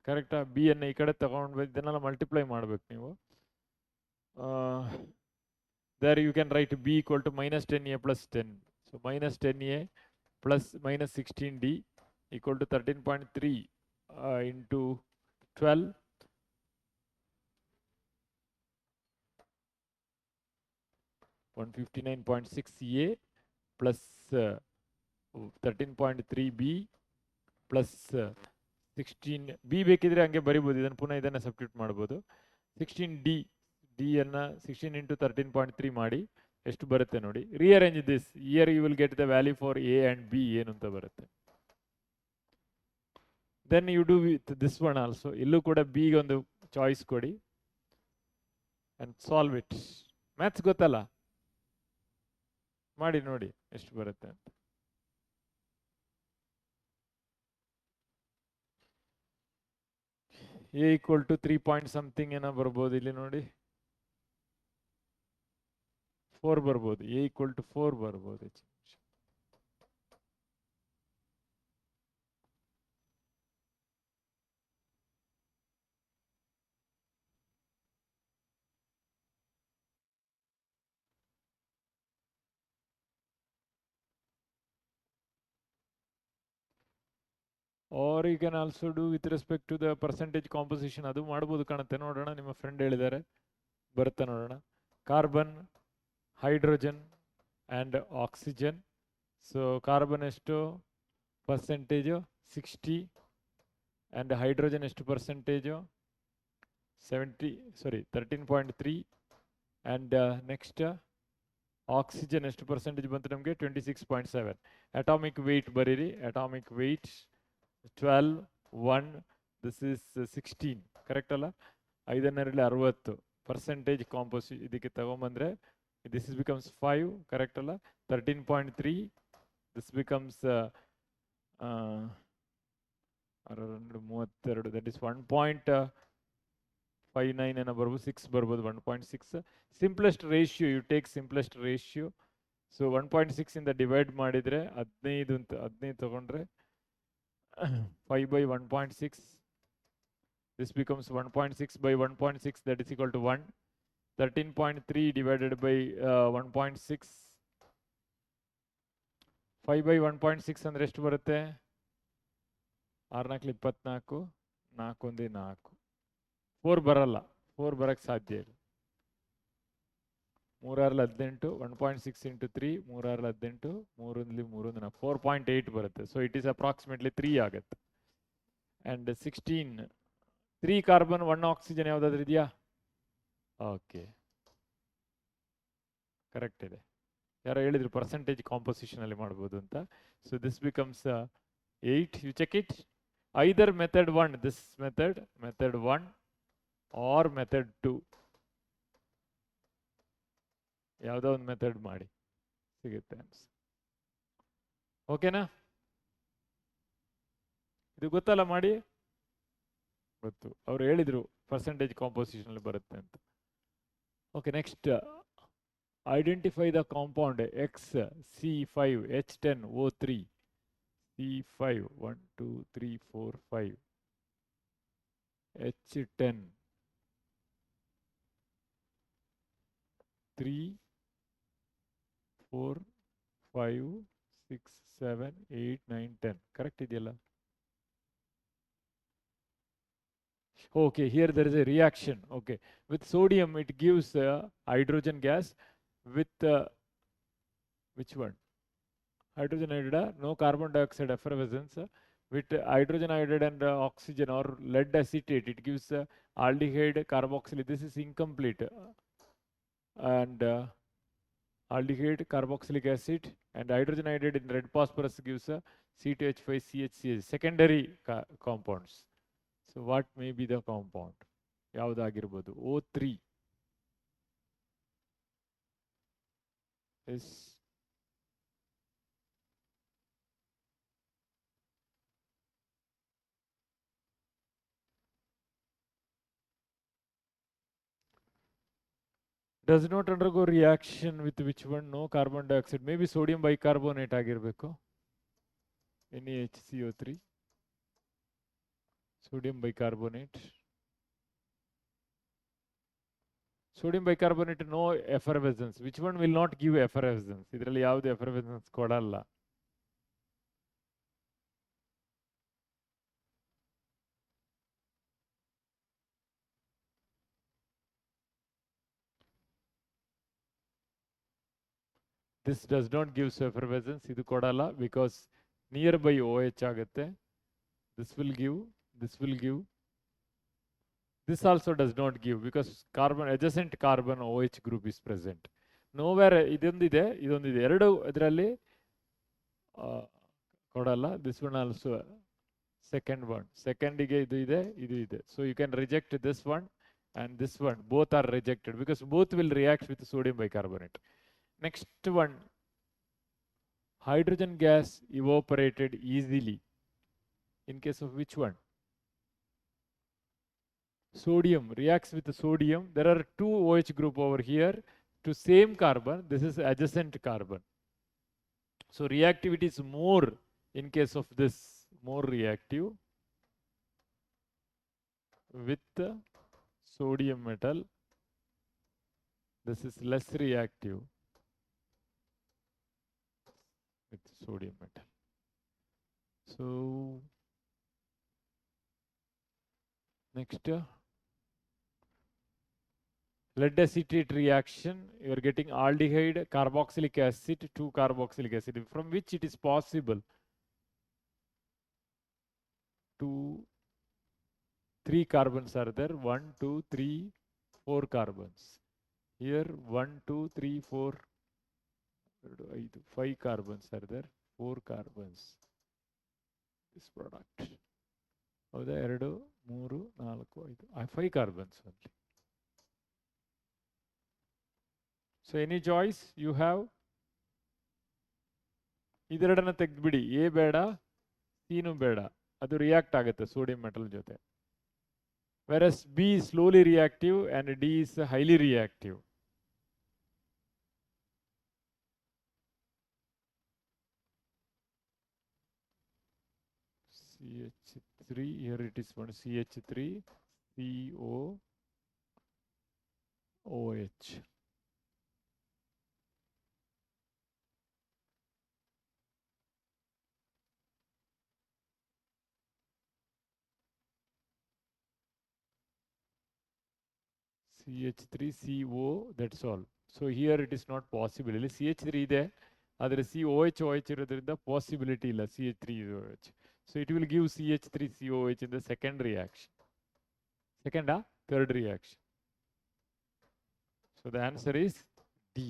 ಕರೆಕ್ಟಾ? B ಅನ್ನು ಈ ಕಡೆ ತಗೊಂಡು ಇದನ್ನೆಲ್ಲ ಮಲ್ಟಿಪ್ಲೈ ಮಾಡ್ಬೇಕು ನೀವು. There you can write B equal to minus 10A plus 10. So minus 10A plus minus 16D equal to 13.3 into 12. 159.6A plus 13.3B plus 16. B ಬೇಕಿದ್ರೆ ಹಂಗೆ ಬರಿಬೋದು, ಇದನ್ನು ಪುನಃ ಇದನ್ನು ಸಬ್ಸ್ಟಿಟ್ಯೂಟ್ ಮಾಡ್ಬೋದು. 16D ಅನ್ನು 16 into 13.3 ಮಾಡಿ ಎಷ್ಟು ಬರುತ್ತೆ ನೋಡಿ. Rearrange this. Here you will get the value for A and B ಏನು ಅಂತ ಬರುತ್ತೆ. Then you do with this one also. ಇಲ್ಲೂ ಕೂಡ B ಗೆ ಒಂದು ಚಾಯ್ಸ್ ಕೊಡಿ and solve it. ಮ್ಯಾಥ್ಸ್ ಗೊತ್ತಲ್ಲ, ಮಾಡಿ ನೋಡಿ ಎಷ್ಟು ಬರುತ್ತೆ ಅಂತ. A equal to 3 point something ಏನೋ ಬರ್ಬೋದು ಇಲ್ಲಿ ನೋಡಿ. 4 ಬರ್ಬೋದು. A equal to 4 ಬರ್ಬೋದು. or you can also do with respect to the percentage composition. ಅದು ಮಾಡ್ಬೋದು ಕಾಣುತ್ತೆ, ನೋಡೋಣ. ನಿಮ್ಮ ಫ್ರೆಂಡ್ ಹೇಳಿದ್ದಾರೆ, ಬರುತ್ತೆ ನೋಡೋಣ. Carbon, hydrogen and oxygen. So carbon ಎಷ್ಟು ಪರ್ಸೆಂಟೇಜು? 60. ಆ್ಯಂಡ್ ಹೈಡ್ರೋಜನ್ ಎಷ್ಟು ಪರ್ಸೆಂಟೇಜು? 13.3. ಆ್ಯಂಡ್ ನೆಕ್ಸ್ಟ್ ಆಕ್ಸಿಜನ್ ಎಷ್ಟು ಪರ್ಸೆಂಟೇಜ್ ಬಂತು ನಮಗೆ? 26.7. ಅಟಾಮಿಕ್ ವೆಯ್ಟ್ ಬರೀರಿ. Atomic weight 12, 1, this is 16. Correct ಅಲ್ಲ? 5 ಪರ್ಸೆಂಟೇಜ್ ಕಾಂಪೋಸಿಷನ್ ಇದಕ್ಕೆ ತಗೊಂಬಂದ್ರೆ ದಿಸ್ ಇಸ್ ಬಿಕಮ್ಸ್ 5. ಕರೆಕ್ಟ್ ಅಲ್ಲ? 13.3. ದಿಸ್ ಬಿಕಮ್ಸ್ 632, ದಟ್ ಇಸ್ 1.59 ಏನೋ ಬರ್ಬೋದು, 6 ಬರ್ಬೋದು, 1.6. Simplest ratio, you take simplest ratio. So 1.6 ಇಂದ ಡಿವೈಡ್ ಮಾಡಿದರೆ 15 ತಗೊಂಡ್ರೆ 5/1.6. This becomes 1.6 by 1.6, that is equal to 1. 13.3 divided by 1.6. 5/1.6 ಅಂದ್ರೆ ಎಷ್ಟು ಬರುತ್ತೆ? 6 24, 4 4. 4 ಬರಲ್ಲ, 4 ಬರಕ್ಕೆ ಸಾಧ್ಯ ಇಲ್ಲ. 3 18, 1.6 into 3, 3 18, 3 3 4.8 ಬರುತ್ತೆ. ಸೊ ಇಟ್ ಈಸ್ ಅಪ್ರಾಕ್ಸಿಮೇಟ್ಲಿ 3 ಆಗುತ್ತೆ. ಆ್ಯಂಡ್ 16, 3 ಕಾರ್ಬನ್ 1 ಆಕ್ಸಿಜನ್ ಯಾವುದಾದ್ರೂ ಇದೆಯಾ? ಓಕೆ, ಕರೆಕ್ಟ್ ಇದೆ. ಯಾರೋ ಹೇಳಿದ್ರು ಪರ್ಸೆಂಟೇಜ್ ಕಾಂಪೋಸಿಷನ್ ಅಲ್ಲಿ ಮಾಡ್ಬೋದು ಅಂತ. So this becomes 8. You check it. Either method 1, this method 1 or method 2, ಯಾವುದೋ ಒಂದು ಮೆಥಡ್ ಮಾಡಿ ಸಿಗುತ್ತೆ ಆನ್ಸರ್. ಓಕೆನಾ? ಇದು ಗೊತ್ತಲ್ಲ? ಮಾಡಿ ಗೊತ್ತು, ಅವ್ರು ಹೇಳಿದ್ರು ಪರ್ಸೆಂಟೇಜ್ ಕಾಂಪೋಸಿಷನ್ ಅಲ್ಲಿ ಬರುತ್ತೆ ಅಂತ. Okay, next identify the compound XC5H10O3. C5 1 2 3 4 5, H10 3 4 5 6 7 8 9 10. Correct ಇದೆಯಲ್ಲ? Okay, here there is a reaction. Okay, with sodium it gives hydrogen gas. With which one? Hydrogen iodide, no carbon dioxide effervescence. With hydrogen iodide and oxygen or lead acetate, it gives aldehyde carboxyl. This is incomplete. And aldehyde carboxylic acid and hydrogen iodide in red phosphorus gives C2H5CHCH, secondary compounds. So what may be the compound? ಯಾವುದಾಗಿರ್ಬೋದು? O3 is does not undergo reaction with which one? No carbon dioxide. Maybe sodium bicarbonate ಆಗಿರಬೇಕು. NaHCO3, sodium bicarbonate. Sodium bicarbonate, no effervescence. Which one will not give effervescence? ಇದರಲ್ಲಿ ಯಾವುದು effervescence ಕೊಡಲ್ಲ. This does not give effervescence. ಇದು ಕೊಡಲ್ಲ because nearby OH ಆಗುತ್ತೆ. This will give, this will give. This also does not give because carbon adjacent carbon OH group is present. Nowhere ಇದೊಂದಿದೆ, ಇದೊಂದಿದೆ, ಎರಡು ಇದರಲ್ಲಿ ಕೊಡಲ್ಲ. This one also second one. Second ಗೆ ಇದು ಇದೆ, ಇದು ಇದೆ. So you can reject this one and this one. Both are rejected because both will react with sodium bicarbonate. Next one, hydrogen gas evaporated easily. In case of which one? Sodium reacts with the sodium. There are two OH group over here to same carbon. This is adjacent carbon. So reactivity is more in case of this, more reactive with the sodium metal. This is less reactive with sodium metal. So Next, lead acetate reaction, you are getting aldehyde, carboxylic acid, 2 carboxylic acid, from which it is possible to 3 carbons are there, 1, 2, 3, 4 carbons. Here 1, 2, 3, 4, 5 carbons are there, 4 carbons. This product. ಹೌದಾ 2, 3, 4, 5 5 carbons only. So any choice you have? ಇದೆರಡನ್ನ ತೆಗೆದ್ಬಿಡಿ, A ಬೇಡ ಸಿನೂ ಬೇಡ, ಅದು react ಆಗುತ್ತೆ sodium metal ಜೊತೆ. Whereas B is slowly reactive and D is highly reactive. CH3, here it is one CH3, CO, OH. CH3CO, that's all. So here it is not possible. ಇಲ್ಲಿ CH3 ಇದೆ, ಆದರೆ COH OH ಇರೋದ್ರಿಂದ possibility ಇಲ್ಲ CH3OH. So it will give CH3COH in the second reaction. Second, third reaction. So the answer is D.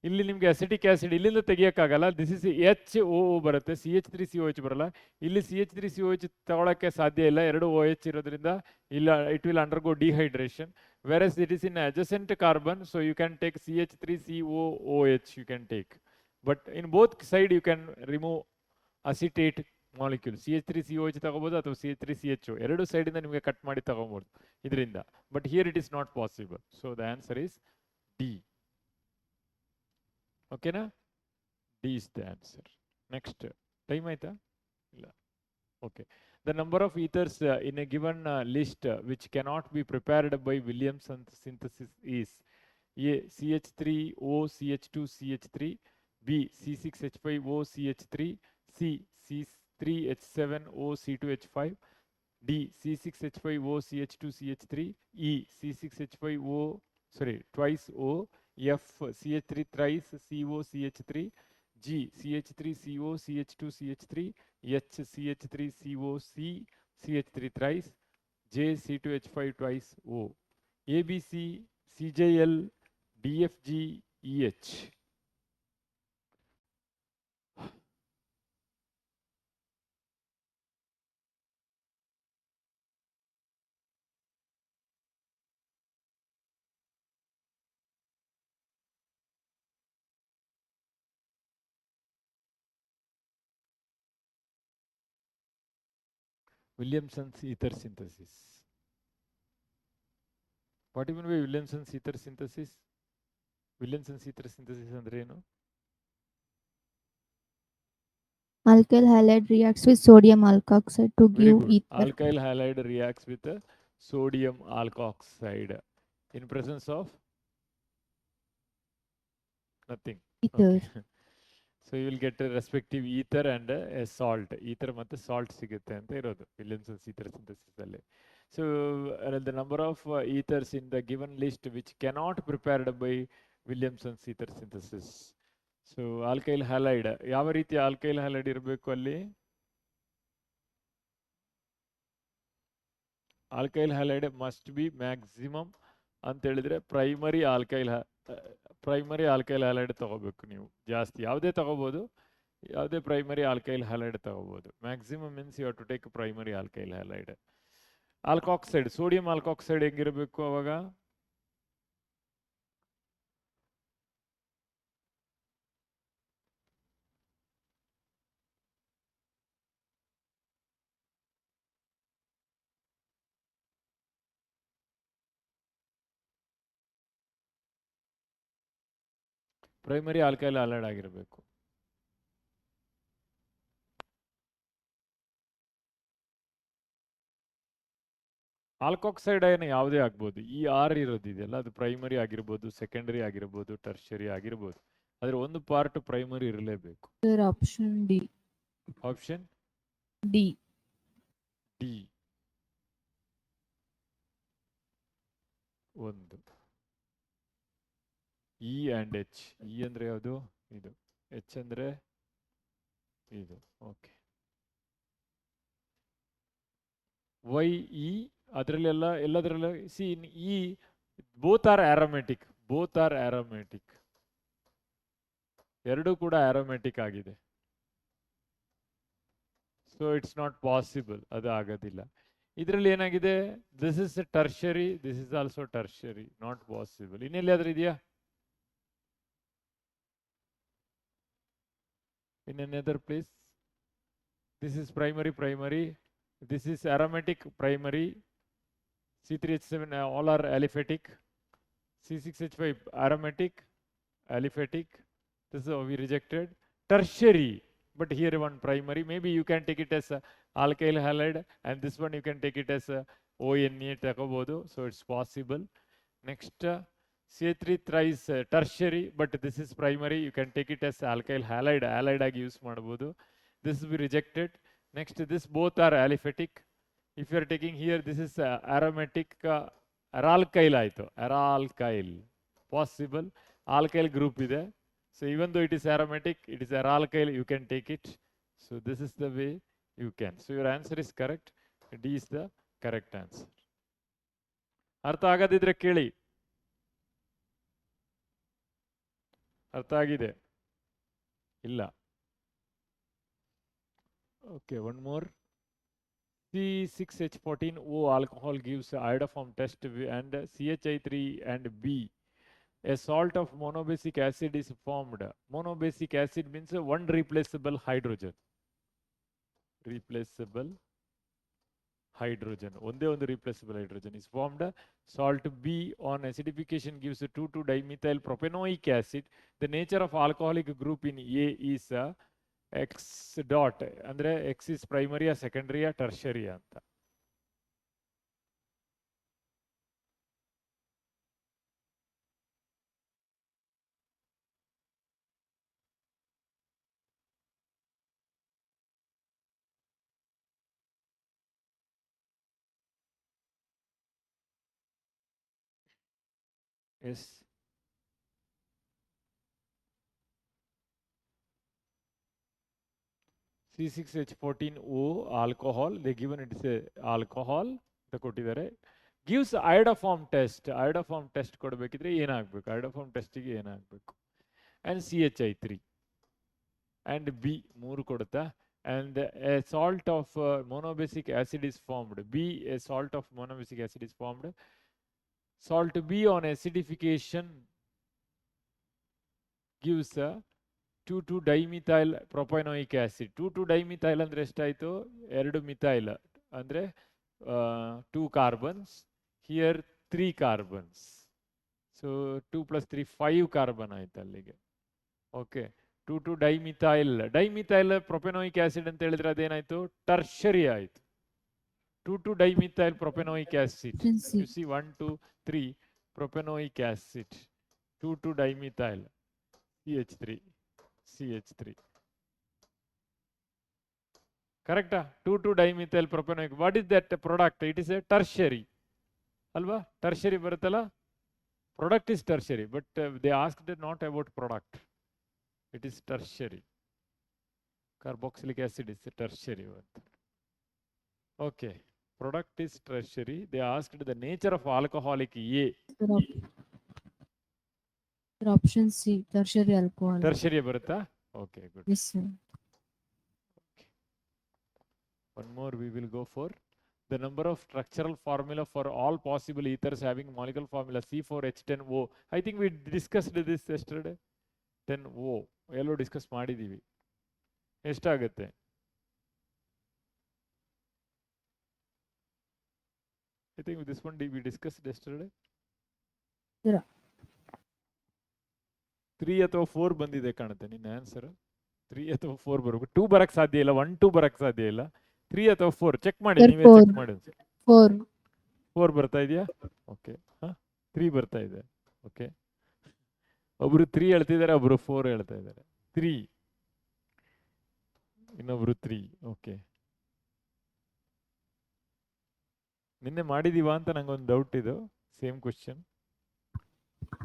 ಇಲ್ಲಿ ನಿಮಗೆ acetic acid ಇಲ್ಲಿಂದ ತೆಗಿಯೋಕ್ಕಾಗಲ್ಲ, this is HOO ಬರುತ್ತೆ, CH3COH ಬರಲ್ಲ. ಇಲ್ಲಿ CH3COH ತಗೊಳ್ಳೋಕ್ಕೆ ಸಾಧ್ಯ ಇಲ್ಲ, ಎರಡು OH ಇರೋದ್ರಿಂದ ಇಲ್ಲ, it will undergo dehydration. Whereas it is in adjacent carbon, so you can take CH3COOH, you can take. But in both side you can remove acetate molecule. CH3COH ತಗೋಬಹುದು ಅಥವಾ CH3CHO, ಎರಡು ಸೈಡಿಂದ ನಿಮಗೆ ಕಟ್ ಮಾಡಿ ತಗೋಬಹುದು ಇದರಿಂದ. But here it is not possible. So the answer is D. Okay na? D is the answer. Next, time aita? Illa. Okay. The number of ethers in a given list which cannot be prepared by Williamson synthesis is A. CH3O CH2 CH3, B. C6H5O CH3, C. C3H7O C2H5, D. C6H5O CH2 CH3, E. C6H5O twice O, F. CH3 thrice CO CH3, G. CH3CO CH2 CH3, H. CH3CO C CH3 thrice, J. C2H5 twice O. ABC CJL DFG EH. Williamson's ether synthesis. What do you mean by Williamson's ether synthesis? Williamson's ether synthesis ಅಂದ್ರೆ ಏನು? Alkyl halide reacts with sodium alkoxide to Very give good. ether. Alkyl halide reacts with sodium alkoxide in presence of nothing. Ether. Okay. So you will get a respective ether and a salt. Ether ಮತ್ತೆ salt ಸಿಗುತ್ತೆ ಅಂತ ಇರೋದು Williamson's ether synthesis ಅಲ್ಲಿ. So the number of ethers in the given list which cannot prepared by Williamson's ether synthesis. So alkyl halide, ಯಾವ ರೀತಿ alkyl halide ಇರಬೇಕು ಅಲ್ಲಿ? Alkyl halide must be maximum ಅಂತ ಹೇಳಿದ್ರೆ ಪ್ರೈಮರಿ ಆಲ್ಕೈಲ್ ಹ್ಯಾಲೈಡ್ ತಗೋಬೇಕು ನೀವು. ಜಾಸ್ತಿ ಯಾವುದೇ ತಗೋಬಹುದು, ಯಾವುದೇ ಪ್ರೈಮರಿ ಆಲ್ಕೈಲ್ ಹ್ಯಾಲೈಡ್ ತಗೋಬಹುದು. Maximum means you have to take primary alkyl halide. Alkoxide, sodium alkoxide ಹೆಂಗಿರಬೇಕು ಅವಾಗ? ಪ್ರೈಮರಿ ಆಲ್ಕೈಲ್ ಹ್ಯಾಲೈಡ್ ಆಗಿರಬೇಕು. ಆಲ್ಕಾಕ್ಸೈಡ್ ಅಯನ್ ಯಾವುದೇ ಆಗ್ಬೋದು, ಈ ಆರ್ ಇರೋದಿದೆಯಲ್ಲ ಅದು ಪ್ರೈಮರಿ ಆಗಿರ್ಬೋದು, ಸೆಕೆಂಡರಿ ಆಗಿರ್ಬೋದು, ಟರ್ಷರಿ ಆಗಿರ್ಬೋದು. ಆದ್ರೆ ಒಂದು ಪಾರ್ಟ್ ಪ್ರೈಮರಿ ಇರಲೇಬೇಕು. Option D. Option D. D. ಒಂದು ಇ ಆ್ಯಂಡ್ ಎಚ್. ಇ ಅಂದರೆ ಯಾವುದು? ಇದು. ಎಚ್ ಅಂದರೆ ಇದು. ಓಕೆ. ವೈ ಇ ಅದರಲ್ಲೆಲ್ಲ ಎಲ್ಲದರಲ್ಲ C in E both are aromatic. Both are aromatic. ಎರಡೂ ಕೂಡ ಆರೋಮ್ಯಾಟಿಕ್ ಆಗಿದೆ. ಸೊ ಇಟ್ಸ್ ನಾಟ್ ಪಾಸಿಬಲ್, ಅದು ಆಗೋದಿಲ್ಲ. ಇದರಲ್ಲಿ ಏನಾಗಿದೆ? This is tertiary, this is also tertiary, not possible. ಇನ್ನೆಲ್ಲಿಯಾದ್ರೂ ಇದೆಯಾ? in another place? This is primary, primary. This is aromatic, primary. C3H7 all are aliphatic. C6H5 aromatic, aliphatic. This is how we rejected. Tertiary, but here one primary. Maybe you can take it as a alkyl halide, and this one you can take it as a ONA takabodu. So it's possible. Next, C3 thrice tertiary, but this is primary. You can take it as alkyl halide. Halide agi use madabodu. This will be rejected. Next, this both are aliphatic. If you are taking here, this is aromatic aralkyl aito. Aralkyl. Possible. Alkyl group ide. So even though it is aromatic, it is aralkyl, you can take it. So this is the way you can. So your answer is correct. D is the correct answer. ಅರ್ಥ ಆಗದಿದ್ರೆ ಕೇಳಿ. ಅರ್ಥ ಆಗಿದೆ? ಇಲ್ಲ. Okay, one more. C6H14O alcohol gives iodoform test and CHI3 and B. A salt of monobasic acid is formed. Monobasic acid means one replaceable hydrogen. Replaceable hydrogen. Only one replaceable hydrogen is formed. Salt B on acidification gives 2,2-dimethyl propanoic acid. The nature of alcoholic group in A is X dot. Andre X is primary, secondary, tertiary anta. Yes. C6H14O alcohol. They given it is a alcohol. The ಕೊಟ್ಟಿದ್ದಾರೆ. Gives iodoform test. Iodoform test ಕೊಡಬೇಕಿದ್ರೆ ಏನಾಗಬೇಕು? Iodoform test ಗೆ ಏನಾಗಬೇಕು? And CHI3 and B ಮೂರು ಕೊಡುತ್ತಾ? And a salt of monobasic acid is formed. B, a salt of monobasic acid is formed. Salt B on acidification gives 2,2-dimethyl propanoic acid. 2,2-dimethyl ಅಂದ್ರೆ ಎಷ್ಟಾಯಿತು? 2 methyl ಅಂದರೆ 2 carbons. Here 3 carbons. So 2 plus 3 5 carbon ಆಯ್ತು ಅಲ್ಲಿಗೆ. Okay. 2,2-dimethyl. Dimethyl ಪ್ರೊಪೆನೋಯಿಕ್ acid ಅಂತ ಹೇಳಿದ್ರೆ ಅದೇನಾಯ್ತು? Tertiary ಆಯಿತು. 2,2-dimethyl propanoic acid. You see 1, 2, 3 propanoic acid. 2,2-dimethyl CH3. CH3. Correct? 2,2-dimethyl propanoic. What is that product? It is a tertiary. Alva? Tertiary baruttala? Product is tertiary, but they asked not about product. It is tertiary. Carboxylic acid is a tertiary. Okay. Product is tertiary. They asked the nature of alcoholic A. Option C, tertiary alcohol. Tertiary barata? Okay, good. Yes, sir. Okay. One more we will go for. The number of structural formula for all possible ethers having molecular formula C4H10O. I think we discussed this yesterday. 10O. Yellow discuss ಮಾಡಿದ್ದೀವಿ. ಎಷ್ಟಾಗುತ್ತೆ? I think this one we discussed yesterday. Yeah. 3 ಅಥವಾ 4 ಬಂದಿದೆ ಕಾಣುತ್ತೆ ನಿನ್ನ answer. 3 ಅಥವಾ 4 ಬರಬೇಕು. 2 ಬರಕ್ಕೆ ಸಾಧ್ಯ ಇಲ್ಲ. 1, 2 ಬರಕ್ಕೆ ಸಾಧ್ಯ ಇಲ್ಲ. 3 ಅಥವಾ 4 ಚೆಕ್ ಮಾಡಿ. ನೀವೇ ಚೆಕ್ ಮಾಡಿ. 4 ಬರ್ತಾ ಇದೆಯಾ? ಓಕೆ. 3 ಬರ್ತಾ ಇದೆ. ಓಕೆ. ಒಬ್ರು 3 ಹೇಳ್ತಿದ್ದಾರೆ, ಒಬ್ರು 4 ಹೇಳ್ತಾ ಇದ್ದಾರೆ. 3 ಇನ್ನೊಬ್ರು 3. ಓಕೆ. ನಿನ್ನೆ ಮಾಡಿದೀವಾ ಅಂತ ನಂಗೊಂದು ಡೌಟ್ ಇದು. Same question.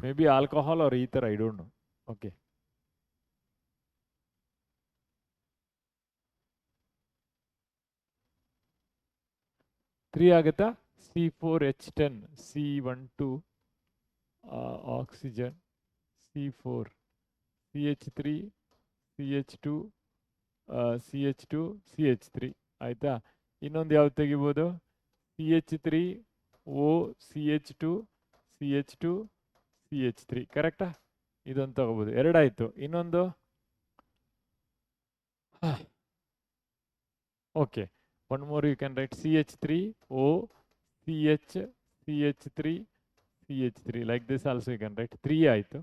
Maybe alcohol or ether, I don't know. Okay. Three agata C4H10 C12 oxygen C4 CH3 CH2 CH2 CH3 ಆಯ್ತಾ. ಇನ್ನೊಂದು ಯಾವ್ದು ತೆಗಿಬೋದು? CH3 O CH2 CH2 CH3 ಕರೆಕ್ಟಾ? ಇದೊಂದು ತಗೋಬೋದು. ಎರಡಾಯ್ತು. ಇನ್ನೊಂದು okay, one more you can write CH3 O CH CH3 CH3 like this also you can write. 3 ಆಯ್ತು.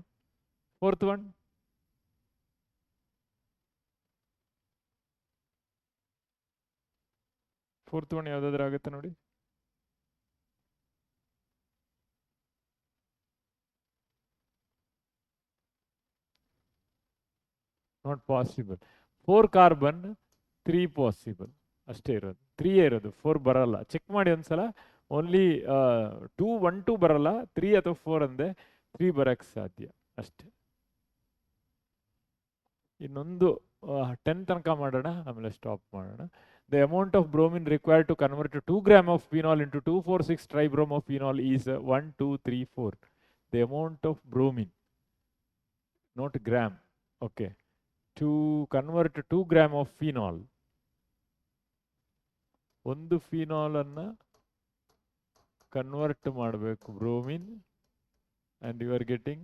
Fourth one ಯಾವ್ದಾದ್ರು ಆಗುತ್ತೆ ನೋಡಿ. Not possible. 4 ಕಾರ್ಬನ್ 3 ಪಾಸಿಬಲ್ ಅಷ್ಟೇ ಇರೋದು. 3 ಇರೋದು, 4 ಬರಲ್ಲ. ಚೆಕ್ ಮಾಡಿ ಒಂದ್ಸಲ. ಓನ್ಲಿ 2 1 2 ಬರಲ್ಲ, 3 ಅಥವಾ 4 ಅಂದೆ. 3 ಬರಕ್ಕೆ ಸಾಧ್ಯ ಅಷ್ಟೇ. ಇನ್ನೊಂದು 10 ತನಕ ಮಾಡೋಣ, ಆಮೇಲೆ ಸ್ಟಾಪ್ ಮಾಡೋಣ. The amount of bromine required to convert 2 gram of phenol into 2,4,6 tribromophenol is 1, 2, 3, 4. The amount of bromine, not gram. Okay. To convert 2 gram of phenol, ಒಂದು ಫಿನಾಲ್ ಅನ್ನ ಕನ್ವರ್ಟ್ ಮಾಡಬೇಕು bromine, and you are getting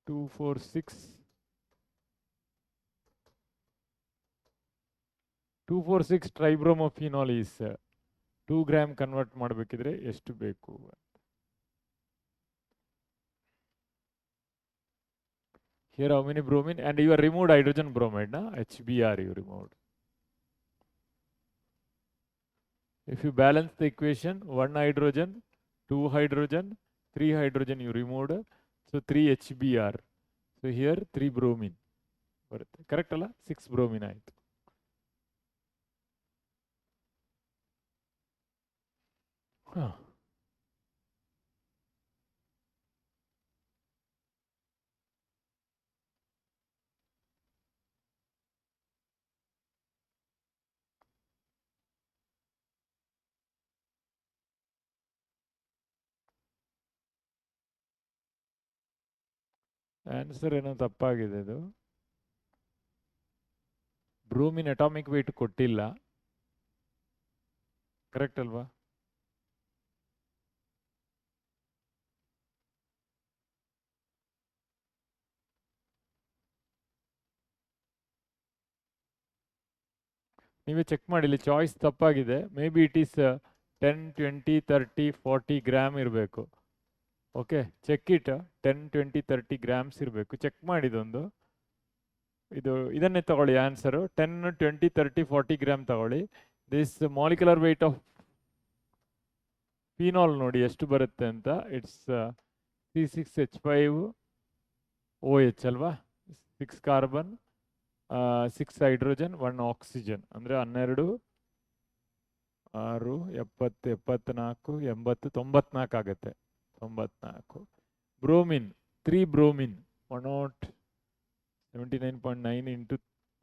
246 tribromophenol is 2 gram convert ಮಾಡಬೇಕಿದ್ರೆ ಎಷ್ಟು ಬೇಕು? Here how many bromine? And you are removed hydrogen bromide, na? HBr you removed. If you balance the equation, 1 hydrogen, 2 hydrogen, 3 hydrogen you removed, so 3 HBr. So here 3 bromine. Correct alla? 6 bromine ಆಯ್ತು. Answer ಏನೋ ತಪ್ಪಾಗಿದೆ. ಇದು bromine atomic weight ಕೊಟ್ಟಿಲ್ಲ. Correct ಅಲ್ವಾ? ನೀವೇ check ಮಾಡಿ, ಇಲ್ಲಿ choice ತಪ್ಪಾಗಿದೆ. May be it is 10, 20, 30, 40 gram ಇರಬೇಕು. Okay, check it. 10, 20, 30 ಗ್ರಾಮ್ಸ್ ಇರಬೇಕು. ಚೆಕ್ ಮಾಡಿದೊಂದು. ಇದನ್ನೇ ತಗೊಳ್ಳಿ ಆನ್ಸರು. 10, 20, 30, 40 ಗ್ರಾಮ್ ತಗೊಳ್ಳಿ. This molecular weight of phenol ನೋಡಿ ಎಷ್ಟು ಬರುತ್ತೆ ಅಂತ. ಇಟ್ಸ್ C6H5OH ಅಲ್ವಾ? 6 ಕಾರ್ಬನ್, 6 ಹೈಡ್ರೋಜನ್, 1 ಆಕ್ಸಿಜನ್, ಅಂದರೆ 12, 6, 70, 74, 80, 94 ಆಗುತ್ತೆ. 94. ಬ್ರೋಮಿನ್ 3 ಬ್ರೋಮಿನ್ 179.9 ಇಂಟು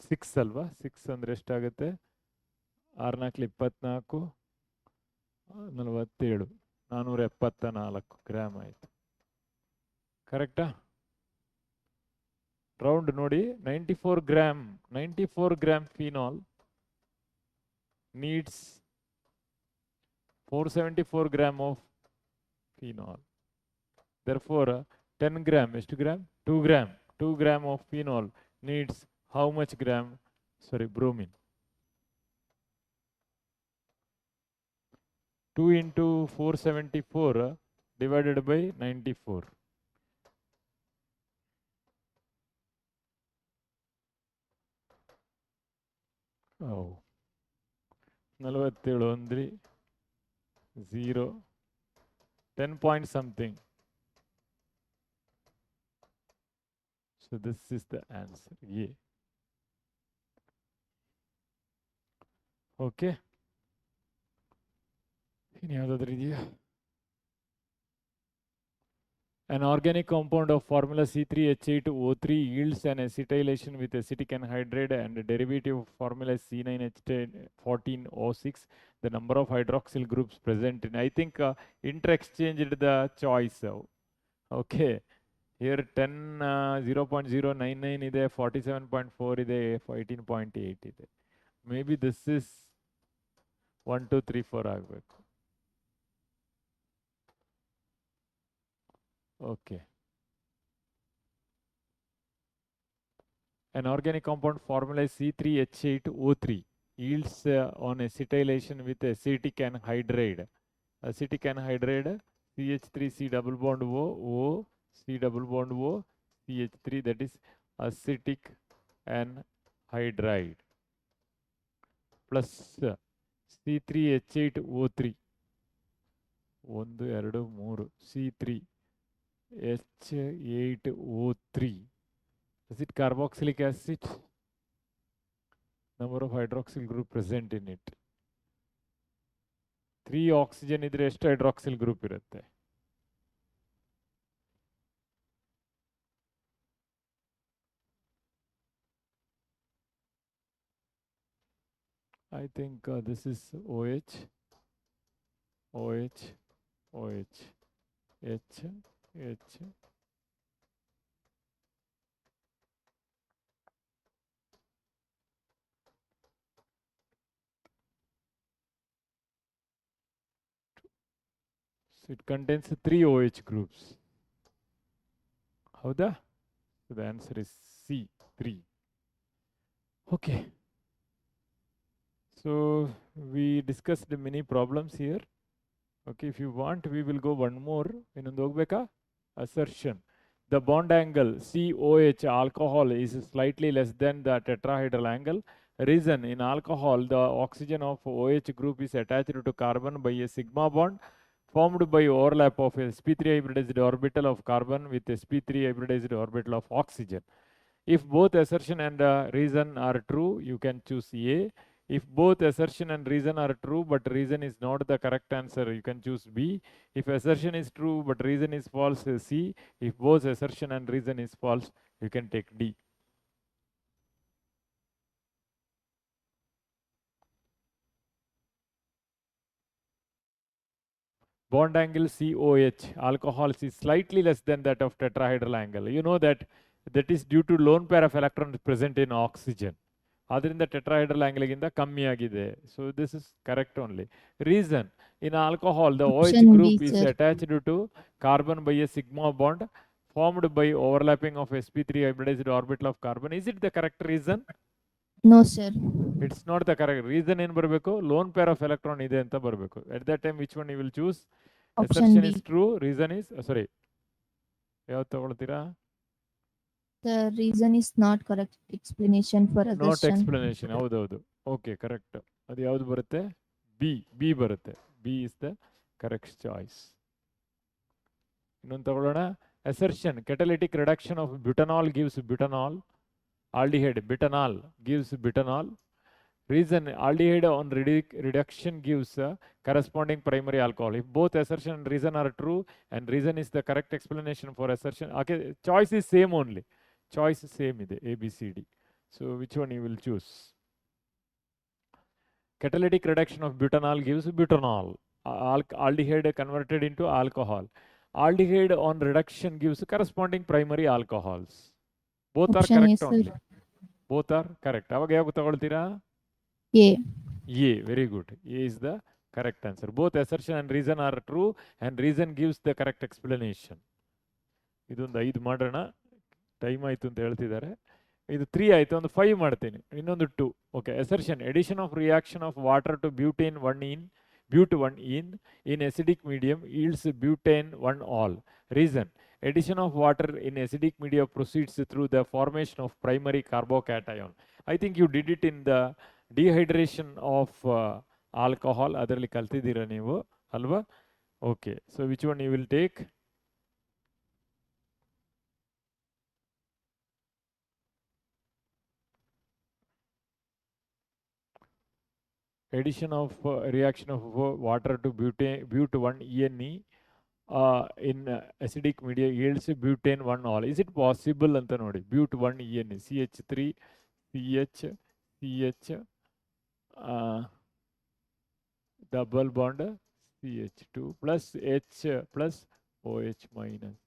6 ಅಲ್ವಾ? 6 ಅಂದರೆ ಎಷ್ಟಾಗುತ್ತೆ? 6 4 24, 47, 474 ಗ್ರಾಮ್ ಆಯಿತು. ಕರೆಕ್ಟಾ? ರೌಂಡ್ ನೋಡಿ. 94 gram phenol needs 474 gram of phenol. Therefore 10 gram, ಎಷ್ಟು gram? 2 gram. 2 gram of phenol needs how much gram? Sorry, bromine. 2 into 474 divided by 94. Oh. 47 ಒಂದ್ರಿ 0 10 point something. So this is the answer. A. Okay. ಇನ್ನು ಯಾವುದಾದ್ರೂ ಇದೆಯಾ? An organic compound of formula C3H8O3 yields an acetylation with acetic anhydride and a derivative of formula C9H14O6. The number of hydroxyl groups present in, I think interexchanged the choice. Okay. Here 10 0.099 ಇದೆ 47.4 ಇದೆ 18.8 ಇದೆ. Maybe this is 1 2 3 4 ಆಗಬೇಕು. Okay. An organic compound formula is C3H8O3 yields on acetylation with acetic anhydride. Acetic anhydride CH3C double bond O, C double bond O, CH3, that is acetic anhydride plus C3H8O3 1 2 3 C3H8O3. Is it carboxylic acid? Number of hydroxyl group present in it. 3 oxygen ಇದ್ರೆ ಎಷ್ಟು hydroxyl group ಇರುತ್ತೆ? I think this is OH, OH, OH, H, H. So it contains 3 OH groups. Howda? So the answer is C, 3. Okay. So we discussed many problems here. Okay, if you want, we will go one more. Innondu hogbeka? Assertion. The bond angle COH alcohol is slightly less than the tetrahedral angle. Reason: in alcohol, the oxygen of OH group is attached to carbon by a sigma bond formed by overlap of sp3 hybridized orbital of carbon with sp3 hybridized orbital of oxygen. If both assertion and reason are true, you can choose A. If both assertion and reason are true but reason is not the correct answer, you can choose B. If assertion is true but reason is false, C. If both assertion and reason is false, you can take D. Bond angle COH alcohols is slightly less than that of tetrahedral angle. You know that is due to lone pair of electrons present in oxygen. ಅದರಿಂದ tetrahedral ಆಂಗಲ್ಗಿಂತ ಕಮ್ಮಿ ಆಗಿದೆ. So this is correct only. Reason: in alcohol, the OH Option B, group is sir. attached to carbon by a sigma bond formed by overlapping of sp3 hybridized orbital of carbon. Is it the correct reason? No, sir. It's not the correct reason. ಏನು ಬರಬೇಕು? lone pair of electron ಇದೆ ಅಂತ ಬರಬೇಕು. At that time, which one you will choose? Option Assertion B. is true, reason is sorry. ಯಾವ್ದು ತಗೊಳ್ತೀರಾ? The reason is not correct explanation for Not assertion. explanation. ಹೌದೌದು. Okay, correct. ಅದು ಯಾವ್ದು ಬರುತ್ತೆ? B ಬರುತ್ತೆ. B is the correct choice. ಇನ್ನೊಂದು ತಗೊಳ್ಳೋಣ. Assertion: catalytic reduction of butanol gives butanol. Aldehyde butanol gives butanol. Reason: aldehyde on reduction gives corresponding primary alcohol. If both assertion and reason are true and reason is the correct explanation for assertion, okay, choice is same only. Choice same ide A, B, C, D. So which one you will choose? Catalytic reduction of butanol gives butanol. Aldehyde converted into alcohol. Aldehyde on reduction gives corresponding primary alcohols. Both are Option A, correct sir. only. Both are correct. ಅವಾಗ ಯಾವಾಗ ತಗೊಳ್ತೀರಾ? A. A, very good. A is the correct answer. Both assertion and reason are true and reason gives the correct explanation. ಇದೊಂದು 5 ಮಾಡೋಣ. Time ಆಯಿತು ಅಂತ ಹೇಳ್ತಿದ್ದಾರೆ. ಇದು 3 ಆಯಿತು, ಒಂದು 5 ಮಾಡ್ತೀನಿ. ಇನ್ನೊಂದು 2. Okay. assertion: addition of reaction of water to butane 1 in acidic medium yields butane 1-ol. Reason: addition of water in acidic media proceeds through the formation of primary carbocation. I think you did it in the dehydration of alcohol. ಅದರಲ್ಲಿ ಕಲ್ತಿದ್ದೀರಾ ನೀವು ಅಲ್ವಾ? Okay, so which one you will take? Addition of reaction of water to but 1 ene in acidic media yields butane 1 all. Is it possible anta nodi? But 1 EN CH3 CH CH double bond CH2 plus H plus OH minus.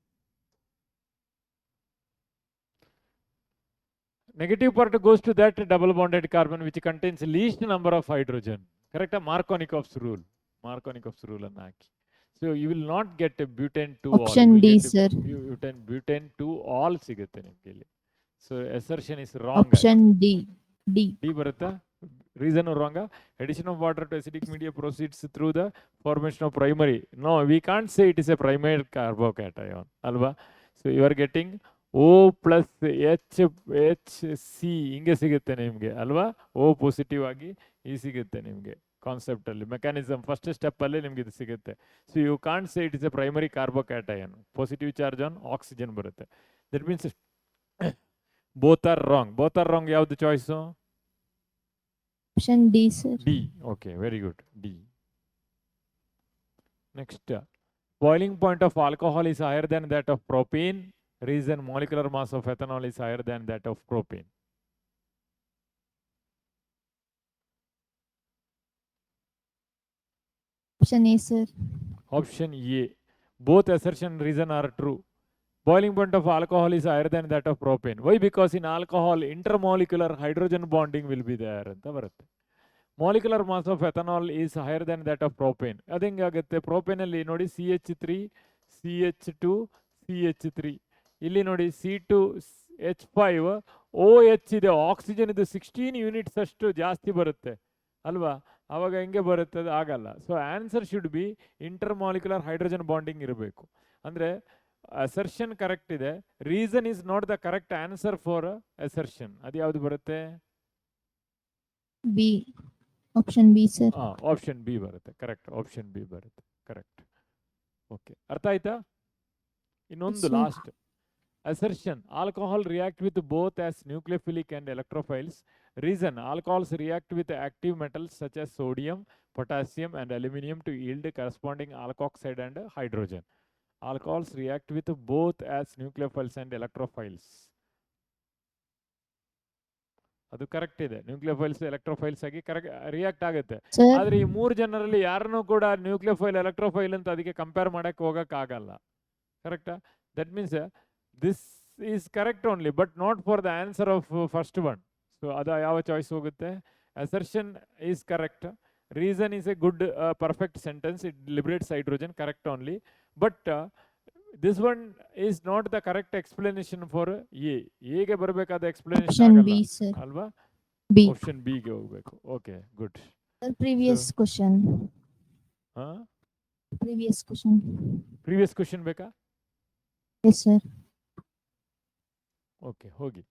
Negative part goes to that double bonded carbon which contains least number of hydrogen. Correct? Markovnikov's rule. Markovnikov's rule and Naki. So you will not get a butane 2 all. Option You will D, get a sir. butane 2 all ಸಿಗುತ್ತೆ ನಿಮಗೆ ಇಲ್ಲಿ. So assertion is wrong. Option D. D. D ಬರುತ್ತಾ? Reason wrong. Addition of water to acidic media proceeds through the formation of primary. No, we can't say it is a primary carbocation. Alva. So you are getting O plus HC ಹಿಂಗೆ ಸಿಗುತ್ತೆ ನಿಮಗೆ ಅಲ್ವಾ? O positive ಆಗಿ ಈ ಸಿಗುತ್ತೆ ನಿಮಗೆ concept ಅಲ್ಲಿ mechanism first step ಅಲ್ಲಿ ನಿಮ್ಗೆ ಇದು ಸಿಗುತ್ತೆ. So you can't say it is a primary carbocation. Positive charge on oxygen ಬರುತ್ತೆ. That means both are wrong. Both are wrong. ಯಾವ್ದು choice? Option D, sir. D. Okay, very good. D. Next, boiling point of alcohol is higher than that of propane. Reason molecular mass of ethanol is higher than that of propane. Option A, sir. Option A. Both assertion and reason are true. Boiling point of alcohol is higher than that of propane. Why? Because in alcohol, intermolecular hydrogen bonding will be there. Molecular mass of ethanol is higher than that of propane. ಅದು ಹೆಂಗಾಗುತ್ತೆ? propane ಅಲ್ಲಿ ನೋಡಿ CH3 CH2 CH3 ಇಲ್ಲಿ ನೋಡಿ C2 H5 OH ಇದೆ. Oxygen ಇದು 16 units ಅಷ್ಟು ಜಾಸ್ತಿ ಬರುತ್ತೆ ಅಲ್ವಾ? ಅವಾಗ ಹೆಂಗೆ ಬರುತ್ತೆ? ಅದು ಆಗಲ್ಲ. So answer should be intermolecular hydrogen bonding ಇರಬೇಕು. ಅಂದರೆ ಅಸರ್ಷನ್ ಕರೆಕ್ಟ್ ಇದೆ, reason is not the correct answer for assertion. ಅದು ಯಾವುದು ಬರುತ್ತೆ? B. Option B, sir. Option B ಬರುತ್ತೆ. ಕರೆಕ್ಟ್. ಆಪ್ಷನ್ ಬಿ ಬರುತ್ತೆ. ಕರೆಕ್ಟ್. ಓಕೆ, ಅರ್ಥ ಆಯ್ತಾ? ಇನ್ನೊಂದು Yes, sir. Last assertion. Alcohol react with both as nucleophilic and electrophiles. Reason: alcohols react with active metals such as sodium, potassium and aluminium to yield corresponding alkoxide and hydrogen. Alcohols react with both as nucleophiles and electrophiles. ಅದು correct ಇದೆ. Nucleophiles electrophiles ಆಗಿ correct react ಆಗುತ್ತೆ. Sir. ಆದ್ರೆ ಈ ಮೂರು ಜನರಲ್ಲಿ ಯಾರನ್ನೂ ಕೂಡ ನ್ಯೂಕ್ಲಿಯೋಫೈಲ್ ಎಲೆಕ್ಟ್ರೋಫೈಲ್ ಅಂತ ಅದಕ್ಕೆ ಕಂಪೇರ್ ಮಾಡಕ್ಕೆ ಹೋಗಕ್ಕಾಗಲ್ಲ. ಕರೆಕ್ಟಾ? That means this is correct only but not for the answer of first one. So ada yava choice hogutte? Assertion is correct, reason is a good perfect sentence, it liberates hydrogen, correct only, but this one is not the correct explanation for A. A ge barbekada explanation Option agalla B, sir. alva? B. Option B ge hogbeku. Okay, good. Sir, previous question. Previous question. Previous question beka? Yes, sir. Okay, ಹೋಗಿ.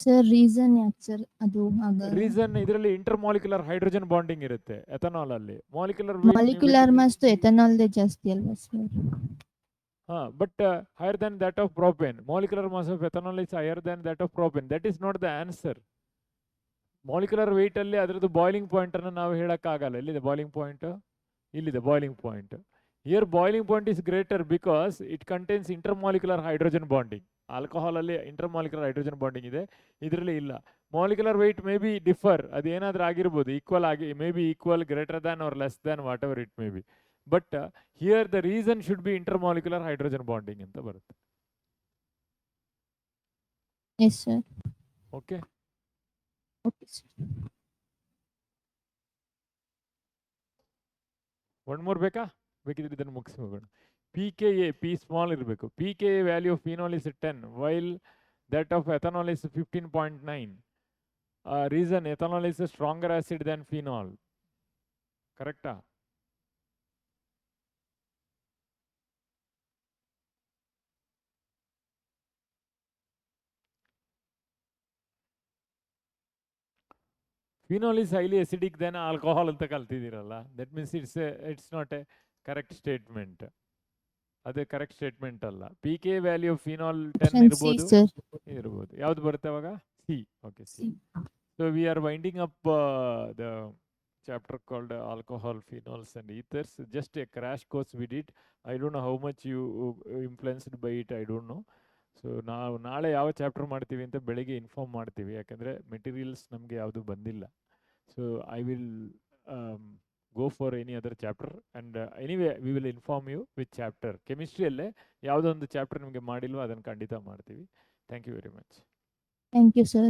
Sir, reason ಯಾಕೆ sir ಅದು ಆಗಲ್ಲ? Reason ಇದರಲ್ಲಿ intermolecular hydrogen bonding ಇರುತ್ತೆ ethanol ಅಲ್ಲಿ. Molecular mass ethanol ದೇ ಜಾಸ್ತಿ ಅಲ್ವಾ sir? But higher than that of propane. Molecular mass of ethanol is higher than that of propane. That is not the answer. Molecular weight ಅಲ್ಲಿ ಅದರದ್ದು boiling point ಅನ್ನು ನಾವು ಹೇಳಕ್ಕಾಗಲ್ಲ. ಎಲ್ಲಿದೆ ಬಾಯ್ಲಿಂಗ್ ಪಾಯಿಂಟ್? ಇಲ್ಲಿದೆ boiling point. Here boiling point is greater because it contains intermolecular hydrogen bonding. Alcohol ಅಲ್ಲಿ intermolecular hydrogen bonding ಇದೆ, ಇದರಲ್ಲಿ ಇಲ್ಲ. Molecular weight may be differ, ಅದೇನಾದ್ರೂ ಆಗಿರ್ಬೋದು, ಈಕ್ವಲ್ ಆಗಿ may be equal, greater than or less than whatever it may be. But here the reason should be intermolecular hydrogen bonding ಅಂತ ಬರುತ್ತೆ. Yes, sir. Okay, Okay, sir. One more ಬೇಕಾ? ಬೇಕಿದ್ರೆ ಇದನ್ನು ಮುಗಿಸಿ ಹೋಗೋಣ. PKa, P small ಇರಬೇಕು. PKa value of phenol is 10 while that of ethanol is 15.9. Reason ethanol is stronger acid than phenol. ಕರೆಕ್ಟಾ? Phenol is highly acidic than alcohol ಅಂತ ಕಲ್ತಿದ್ದೀರಲ್ಲ. That means it's not a correct statement. ಅದು correct statement ಅಲ್ಲ. PKa value of phenol 10 Option C, ಇರ್ಬೋದು, sir. ಇರ್ಬೋದು. ಯಾವ್ದು ಬರುತ್ತೆ ಅವಾಗ? C. Okay, C. C. So we are winding up the chapter called alcohol, phenols and ethers. Just a crash course we did. I don't know how much you influenced by it, I don't know. So ನಾವು ನಾಳೆ ಯಾವ chapter ಮಾಡ್ತೀವಿ ಅಂತ ಬೆಳಿಗ್ಗೆ inform ಮಾಡ್ತೀವಿ, ಯಾಕಂದರೆ materials ನಮಗೆ ಯಾವುದು ಬಂದಿಲ್ಲ. So I will go for any other chapter and anyway we will inform you with chapter. ಕೆಮಿಸ್ಟ್ರಿಯಲ್ಲೇ ಯಾವುದೋ ಒಂದು ಚಾಪ್ಟರ್ ನಿಮಗೆ ಮಾಡಿಲ್ವೋ ಅದನ್ನು ಖಂಡಿತ ಮಾಡ್ತೀವಿ. Thank you very much. Thank you, sir.